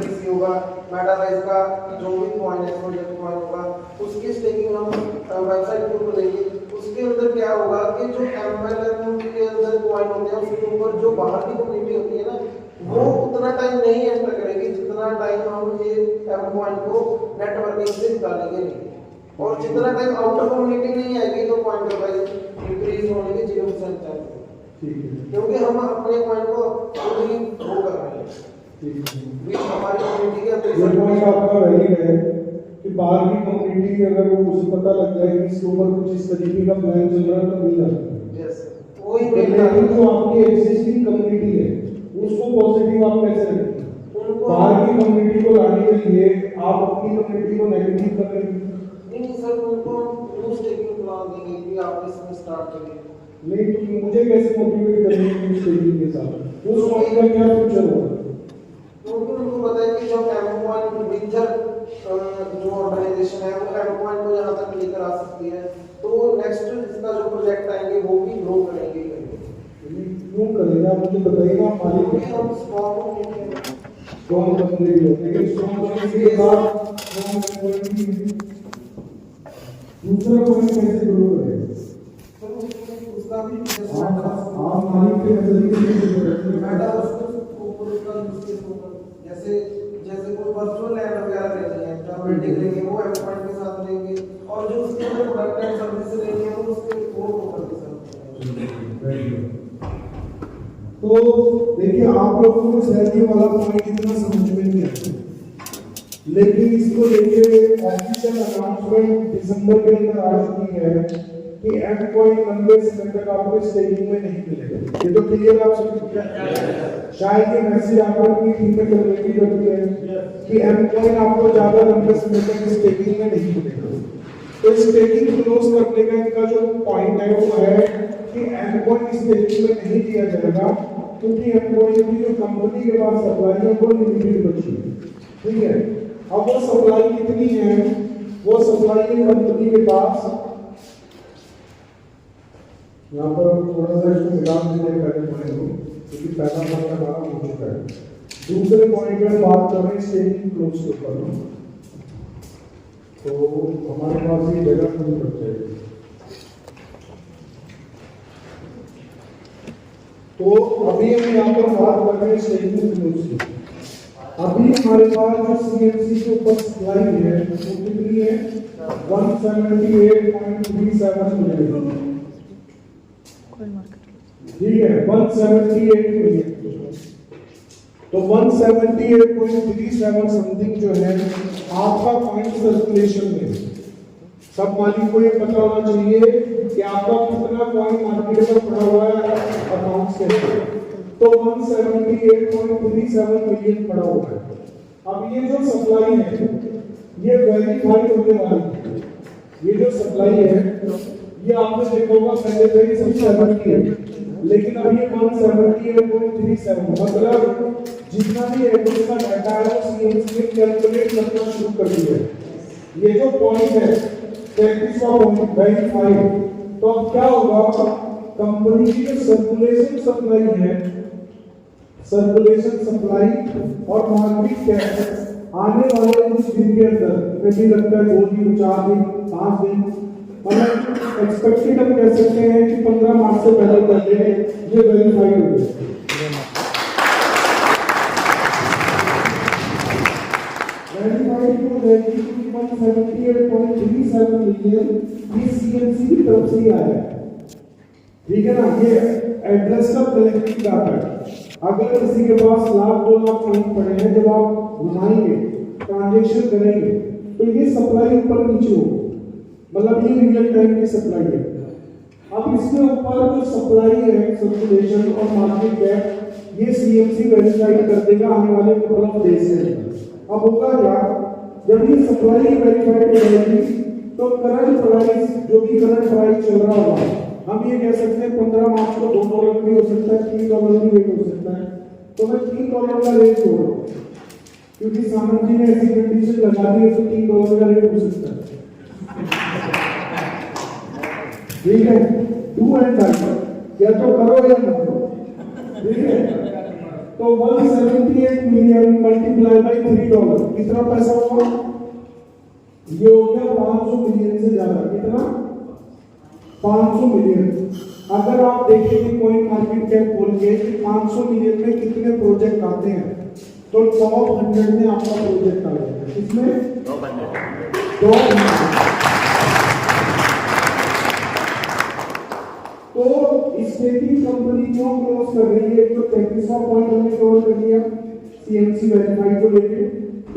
किसी होगा, मेटाराइज का जो भी कॉइन है प्रोजेक्ट कॉइन होगा उसकी स्टेकिंग हम वेबसाइट के ऊपर देंगे। उसके अंदर क्या होगा कि जो MLM के अंदर कॉइन होते हैं उसके ऊपर जो बाहर की कम्युनिटी होती है ना वो उतना टाइम नहीं एंटर करेगी जितना टाइम हम ये एम कॉइन को नेटवर्किंग से निकालेंगे नहीं, और जितना टाइम आउटर कम्युनिटी नहीं आएगी तो कॉइन का प्राइस इंक्रीज होने की 0% चांस है, क्योंकि हम अपने कॉइन को खुद ही ग्रो कर रहे हैं। भी हमारी कम्युनिटी के ये अंदर पॉइंट आपका वैलिड है कि बाहर की कम्युनिटी अगर वो उसे पता लग जाए कि इसके ऊपर कुछ इस तरीके का प्लान चल रहा है तो नहीं जाता। यस वही लेकिन जो आपकी एग्जिस्टिंग कम्युनिटी है उसको पॉजिटिव आप कैसे रखेंगे? उनको बाहर की कम्युनिटी को लाने के लिए आप अपनी कम्युनिटी को नेगेटिव कर रहे हैं। नहीं सर उनको न्यू स्टेकिंग प्लान देंगे कि आप इसमें स्टार्ट करिए। नहीं तो मुझे कैसे मोटिवेट करेंगे उस तरीके के साथ? उस पॉइंट का क्या फ्यूचर होगा? क्योंकि उनको पता है कि जो एम कॉइन विंजर जो ऑर्गेनाइजेशन है वो एम कॉइन को यहाँ तक लेकर आ सकती है, तो नेक्स्ट इसका जो प्रोजेक्ट आएंगे वो भी ग्रो करेंगे। क्यों करेगा मुझे बताइए ना मालिक। क्योंकि हम स्ट्रॉन्ग कम्युनिटी स्ट्रॉन्ग कम्युनिटी हो, लेकिन स्ट्रॉन्ग कम्युनिटी के बाद स्ट्रॉन्ग कम्युनिटी दूसरा पॉइंट कैसे ग्रो करेगा? उसका भी आप मालिक के नजरिए से मेटावर्स को ऊपर उसका यूज केस होगा। जैसे जैसे कोई वर्चुअल लैब वगैरह लेते हैं जहाँ बिल्डिंग लेंगे वो एम कॉइन के साथ लेंगे, और जो उसके अंदर प्रोडक्ट एंड सर्विस लेंगे वो उसके वो टोकन के साथ लेंगे। तो देखिए आप लोगों को सैलरी वाला पॉइंट इतना समझ में नहीं आता, लेकिन इसको लेके ऑफिशियल अनाउंसमेंट दिसंबर के अंदर आ चुकी है कि एम कॉइन लंबे समय तक आपको स्टेकिंग में नहीं मिलेगा। ये तो क्लियर आप सब शायद ये मैसेज आपको अपनी टीम में करने की जरूरत है कि एम कॉइन आपको ज्यादा लंबे समय तक स्टेकिंग में नहीं मिलेगा। तो स्टेकिंग क्लोज करने का इनका जो पॉइंट है वो है कि एम कॉइन स्टेकिंग में नहीं दिया जाएगा, क्योंकि एम कॉइन की जो कंपनी के पास सप्लाई है वो लिमिटेड बची है। ठीक है, अब वो सप्लाई कितनी है? वो सप्लाई है कंपनी के पास, यहाँ पर थोड़ा सा इसको मिलान देने पहले पॉइंट को, क्योंकि पहला पॉइंट हमारा हो चुका है। दूसरे पॉइंट में बात कर रहे हैं स्टेकिंग क्लोज के ऊपर, तो हमारे पास ये जगह नहीं बच जाएगी। तो अभी हम यहाँ पर बात कर रहे हैं स्टेकिंग क्लोज की। अभी हमारे पास जो सीएमसी के ऊपर सप्लाई है वो कितनी है? 178.37 मिलियन। ठीक है, 178 मिलियन। तो 178.37 समथिंग जो है आपका पॉइंट सर्कुलेशन में। सब मालिक को ये पता होना चाहिए कि आपका कितना पॉइंट मार्केट में पड़ा हुआ है अकाउंट्स के अंदर। तो 178.37 मिलियन पड़ा हुआ है। अब ये जो सप्लाई है ये वेरीफाइड होने वाली है। ये जो सप्लाई है ये आपने देखा होगा पहले से ही 70 है, लेकिन अब ये 178.37 मतलब जितना भी एवरेज का डाटा है वो सीएमसी में कैलकुलेट करना शुरू कर दिया है। ये जो पॉइंट है 33वां पॉइंट वेरीफाइड। तो अब क्या होगा, कंपनी की जो सर्कुलेशन सप्लाई है सर्कुलेशन, सप्लाई और मार्केट कैप आने वाले कुछ दिन के अंदर, मुझे लगता है 2 दिन, 4 दिन, 5 दिन, मतलब एक्सपेक्टेड हम कह सकते हैं कि 15 मार्च से पहले पहले ये वेरीफाई हो जाए। वेरीफाइड हो जाएगी क्योंकि 178.37 मिलियन ये सीएमसी की तरफ से ही आया है, ठीक है ना। ये एड्रेस का कलेक्टिव डाटा है। अगर किसी के पास 1,00,000-2,00,000 पॉइंट पड़े हैं, जब आप घुमाएंगे, ट्रांजेक्शन करेंगे, तो ये सप्लाई ऊपर नीचे हो, मतलब ये रियल टाइम की सप्लाई है। अब इसके ऊपर जो सप्लाई है, सर्कुलेशन और मार्केट कैप, ये सीएमसी वेरीफाइड कर देगा आने वाले कपल ऑफ डेज से। अब होगा क्या, जब ये सप्लाई वेरीफाइड हो जाएगी तो करंट प्राइस, जो भी करंट प्राइस चल रहा होगा, हम ये कह सकते हैं 15 मार्च को $2 भी हो सकता है, $3 भी रेट हो सकता है, तो मैं $3 का रेट छोड़ रहा हूँ क्योंकि सामंत जी ने ऐसी कंडीशन लगा दी है तो $3 का रेट हो सकता है, ठीक है। डू एंड डाई, या तो करो या ना करो, ठीक है। तो 178 मिलियन मल्टीप्लाई बाई $3 कितना पैसा हुआ, ये हो गया 500 मिलियन से ज्यादा। कितना, 500 मिलियन। अगर आप देखेंगे कॉइन मार्केट कैप खोल के कि 500 मिलियन में कितने प्रोजेक्ट आते हैं, तो टॉप 100 में आपका प्रोजेक्ट आ जाएगा। इसमें टॉप 100। तो स्टेटिंग कंपनी क्यों क्लोज कर रही है, तो 33वां पॉइंट हमने कवर कर लिया सीएमसी वेरीफाई को लेके।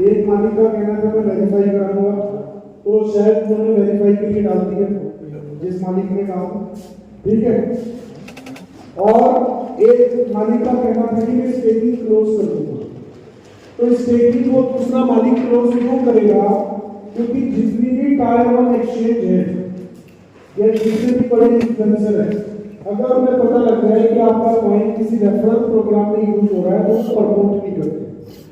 एक मालिक का कहना था मैं वेरीफाई कराऊंगा, तो शायद उन्होंने वेरीफाई के लिए डाल दिया जिस मालिक ने कहा, ठीक है। और एक मालिक का कहना था कि मैं स्टेटिंग क्लोज कर दूंगा, तो स्टेटिंग को दूसरा मालिक क्लोज क्यों करेगा, क्योंकि जितनी भी टायर 1 एक्सचेंज है या जितने भी बड़े इन्फ्लुएंसर है, अगर उन्हें पता लग जाए कि आपका कॉइन किसी रेफरल प्रोग्राम में यूज हो रहा है तो उसको प्रमोट नहीं करते।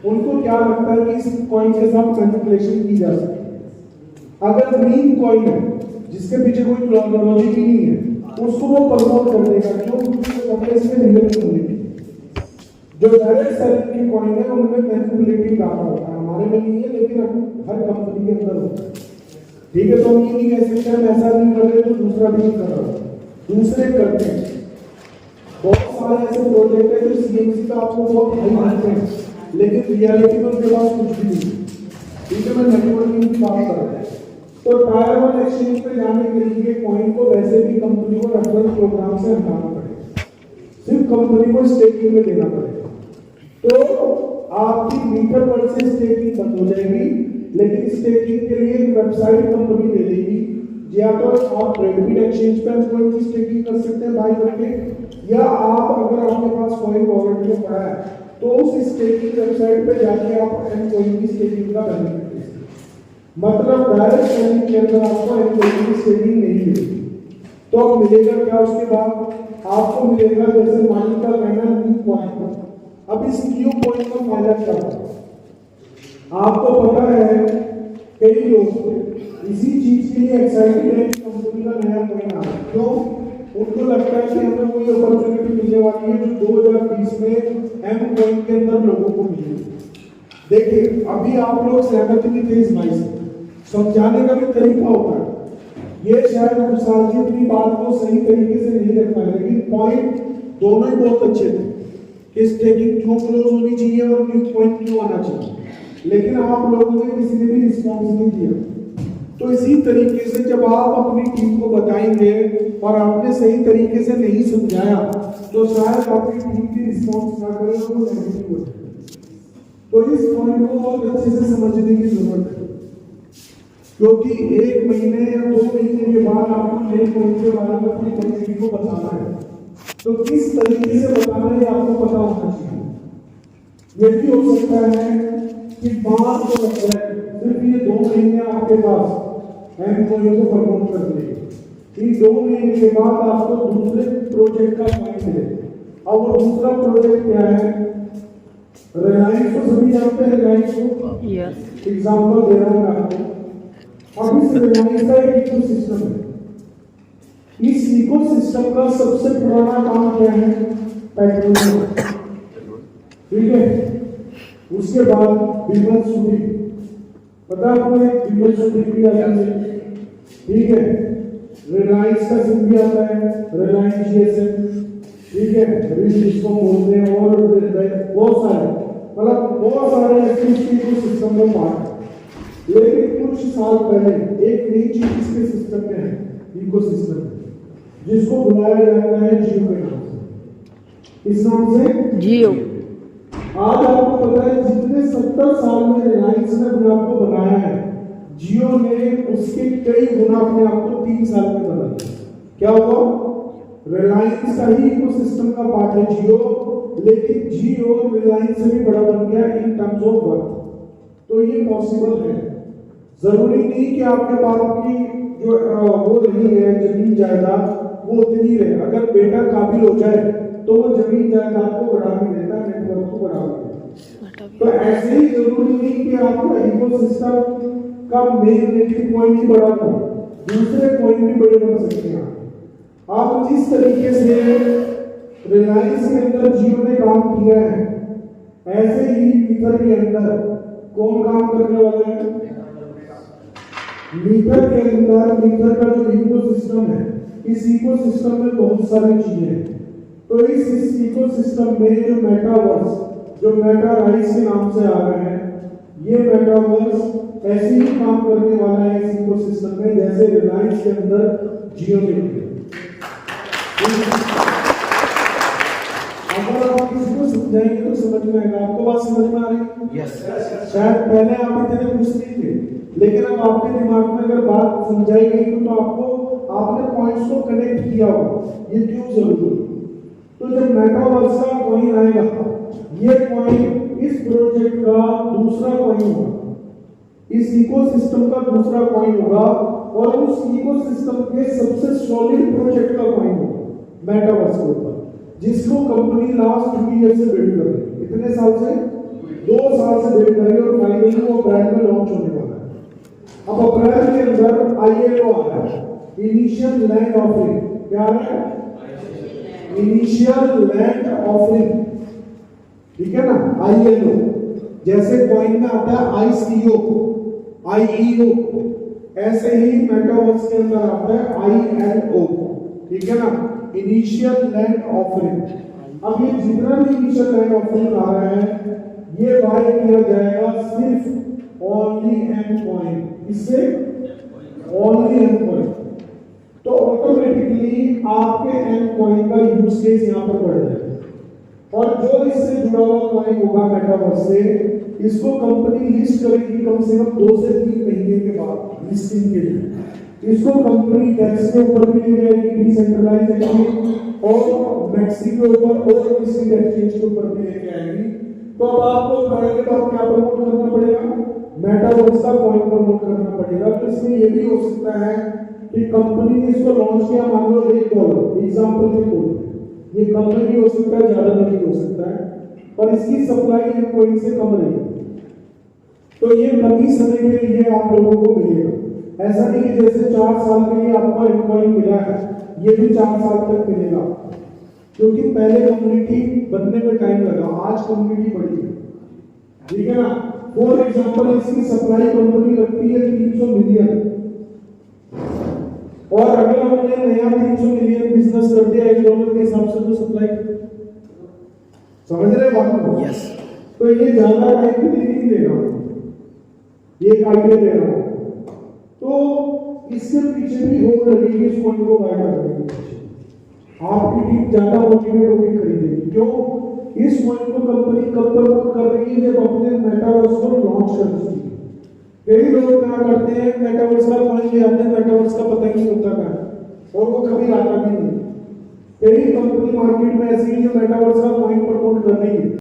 उनको क्या लगता है कि इस कॉइन के साथ मैनिपुलेशन की जा सकती है। अगर मीम कॉइन है जिसके पीछे कोई लॉजिक ही नहीं है, उसको वो प्रमोट कर देगा, क्यों, क्योंकि इसमें रियल कम्युनिटी जो डायरेक्ट सेलिंग की कॉइन है उनमें मैनिपुलेटिव डाटा होता है। हमारे में नहीं है लेकिन हर कंपनी के अंदर होता है, ठीक है। तो हम ये नहीं कह सकते हम ऐसा नहीं कर रहे तो दूसरा भी नहीं कर रहा, दूसरे करते हैं। बहुत सारे ऐसे प्रोजेक्ट है जो सीएमसी का आपको बहुत हाई मानते हैं लेकिन रियलिटी में उनके पास कुछ भी नहीं, ठीक है। मैं नेटवर्किंग की बात कर रहा हूँ। तो टायर 1 एक्सचेंज पे जाने के लिए कॉइन को वैसे भी कंपनी को रेफरल प्रोग्राम से हटाना पड़ेगा, सिर्फ कंपनी को स्टेकिंग में देना पड़ेगा। तो आपकी मीटर वर्ड से स्टेकिंग बंद हो जाएगी, लेकिन स्टेकिंग के लिए एक वेबसाइट कंपनी दे देगी, या तो आप ट्रेडबिट एक्सचेंज पर कोई भी स्टेकिंग कर सकते हैं बाय करके, या आप अगर आपके पास कॉइन वॉलेट में पड़ा है तो उस स्टेकिंग वेबसाइट पे जाके आप एम कॉइन की स्टेकिंग का बेनिफिट ले सकते हैं। मतलब डायरेक्ट सेलिंग के अंदर आपको एम कॉइन की स्टेकिंग नहीं मिलेगी। तो अब मिलेगा क्या, उसके बाद आपको मिलेगा जैसे मालिक का कहना न्यू कॉइन। अब इस न्यू कॉइन का फायदा क्या है, आपको पता है कई लोग इसी चीज के लिए एक्साइटेड है कि कंपनी का नया कॉइन आ रहा है, क्यों, उनको लगता है कि हमें कोई अपॉर्चुनिटी मिलने वाली है जो 2020 में एम कॉइन के अंदर लोगों को मिली। देखिए अभी आप लोग सहमत नहीं थे इस भाई से, समझाने का भी तरीका होता है, ये शायद विशाल जी अपनी बात को सही तरीके से नहीं रख पाए, लेकिन पॉइंट दोनों ही बहुत अच्छे थे कि स्टेकिंग क्यों क्लोज होनी चाहिए और न्यू कॉइन क्यों आना चाहिए, लेकिन आप लोगों ने किसी ने भी रिस्पॉन्स नहीं दिया। तो इसी तरीके से जब आप अपनी टीम को बताएंगे और आपने सही तरीके से नहीं समझाया तो शायद आपकी टीम की रिस्पॉन्स ना करे तो नेगेटिव हो जाए। तो इस पॉइंट को बहुत अच्छे से समझने की जरूरत है, क्योंकि 1 महीने या 2 महीने के बाद आपको नए पॉइंट के बारे में अपनी कम्युनिटी को बताना है, तो किस तरीके से बताना है आपको पता होना चाहिए। ये भी हो सकता है कि 5 को सिर्फ ये 2 महीने आपके पास एम कॉइन को प्रमोट कर देंगे, इन 2 महीने के बाद आपको दूसरे प्रोजेक्ट का पॉइंट मिले। अब वो दूसरा प्रोजेक्ट क्या है, रिलायंस को सभी जानते हैं, रिलायंस को एग्जाम्पल दे रहा हूँ आपको। अब इस रिलायंस का एक इको सिस्टम है, इस इको सिस्टम का सबसे पुराना काम क्या है, पेट्रोल। ठीक है। उसके बाद विमल शूटिंग, पता है आपको एक विमल शूटिंग भी आती है, ठीक है। रिलायंस का सिम भी आता है, रिलायंस जीएसएम, ठीक है, रिल जिसको बोलते हैं, और बहुत सारे, मतलब बहुत सारे ऐसे सिस्टम में पार्ट है। लेकिन कुछ साल पहले एक नई चीज इसके सिस्टम में है, इकोसिस्टम में, जिसको बुलाया जाता है जियो के नाम से। इस नाम से जियो। आज आपको पता है जितने 70 साल में रिलायंस ने अपने आप को बनाया है, जियो ने उसके कई गुना अपने आप को 3 साल में बना दिया। क्या हुआ? रिलायंस का ही इकोसिस्टम का पार्ट है जियो, लेकिन जियो रिलायंस से भी बड़ा बन गया इन टर्म्स ऑफ वर्थ। तो ये पॉसिबल है। जरूरी नहीं कि आपके पास की जो वो रही है जमीन जायदाद वो उतनी रहे। अगर बेटा काबिल हो जाए तो वो जमीन जायदाद को बढ़ा भी देता है, नेटवर्क को बढ़ा भी देता है। तो ऐसे ही जरूरी नहीं कि आपका इकोसिस्टम का मेन नेटिव पॉइंट ही बड़ा हो, दूसरे पॉइंट भी बड़े बन सकते हैं। आप जिस तरीके से रिलायंस के अंदर जियो ने काम किया है, ऐसे ही मीटर के अंदर कौन काम करने वाला है? मीटर के अंदर मीटर का जो इकोसिस्टम है, इस इकोसिस्टम में बहुत सारी चीजें हैं। तो इस इकोसिस्टम में जो मेटावर्स, जो मेटाराइज के नाम से आ रहे हैं, ये मेटावर्स ऐसे ही काम करने वाला है इस इकोसिस्टम में जैसे रिलायंस के अंदर जियो ने किया। अगर आप किसी को समझाएंगे तो समझ में आएगा। आपको बात समझ में आ रही है? यस। शायद पहले आप इतने खुश नहीं थे, लेकिन अब आपके दिमाग में अगर बात समझाई गई तो आपने पॉइंट्स को कनेक्ट किया होगा, ये क्यों जरूरी है। तो जब मेटावर्स का पॉइंट आएगा, ये पॉइंट इस प्रोजेक्ट का दूसरा पॉइंट होगा, इस इकोसिस्टम का दूसरा पॉइंट होगा, और उस इकोसिस्टम के सबसे सॉलिड प्रोजेक्ट का पॉइंट होगा मेटावर्स के ऊपर, जिसको कंपनी लास्ट 2 ईयर से बिल्ड कर रही है। कितने साल से? 2 साल से बिल्ड कर रही है, और फाइनली वो ब्रांड में लॉन्च होने वाला है। अब अप्रैल के अंदर ILO आ रहा है, इनिशियल लैंड ऑफरिंग। क्या आ रहा है? इनिशियल लैंड ऑफरिंग, ठीक है ना। ILO जैसे कॉइन में आता है ICO, IEO, ऐसे ही मेटावर्स के अंदर आता है ILO, ठीक है ना, इनिशियल लैंड ऑफरिंग। अब ये जितना भी इनिशियल लैंड ऑफरिंग आ रहा है, ये बाय किया जाएगा सिर्फ ओनली एंड पॉइंट, इससे ओनली एंड पॉइंट। तो ऑटोमेटिकली आपके एंड पॉइंट का यूज केस यहां पर बढ़ जाएगा, और जो इससे जुड़ा हुआ पॉइंट होगा मेटावर्स से, इसको कंपनी लिस्ट करेगी कम से कम 2 से 3 महीने के बाद लिस्टिंग के लिए। इसको कंपनी टैक्स के ऊपर भी ले जाएगी, डिसेंट्रलाइज एक्सचेंज, और मैक्सिको के ऊपर और किसी एक्सचेंज के ऊपर भी लेके आएगी। तो अब आपको पहले तो क्या प्रमोट करना पड़ेगा? मेटावर्स का पॉइंट प्रमोट करना पड़ेगा। तो इसमें ये भी हो सकता है कि कंपनी ने इसको लॉन्च किया, मान लो $1 एग्जांपल के तौर पे, ये कम नहीं हो सकता है, ज्यादा नहीं हो सकता है, पर इसकी सप्लाई एंड पॉइंट से कम रहेगी। तो ये लंबी समय के लिए आप लोगों को मिलेगा। ऐसा नहीं कि जैसे 4 साल के लिए आपको एंड पॉइंट मिला है, ये भी 4 साल तक मिलेगा, क्योंकि पहले कम्युनिटी बनने में टाइम लगा, आज कम्युनिटी बढ़ी है, ठीक है ना। फॉर एग्जांपल इसकी सप्लाई कंपनी रखती है 300 मिलियन, और अगर हमने नया 300 मिलियन बिजनेस कर दिया $1 के हिसाब से, तो सप्लाई समझ रहे बात को? यस। तो ये ज्यादा टाइम के लिए नहीं ले रहा हूं, ये एक आइडिया दे रहा हूं। तो इसके पीछे भी होप लगेगी इस पॉइंट को बाय करने के पीछे। आपकी टीम ज्यादा मोटिवेट होकर खरीदेगी। क्यों? इस पॉइंट को कंपनी कब प्रमोट कर रही है? जब अपने मेटावर्स को लॉन्च कर चुकी है। कई लोग क्या करते हैं, मेटावर्स का पॉइंट ले आते हैं, मेटावर्स का पता ही नहीं होता क्या है, और वो कभी आता भी नहीं। कई कंपनी मार्केट में ऐसी है जो मेटावर्स का पॉइंट प्रमोट कर रही है,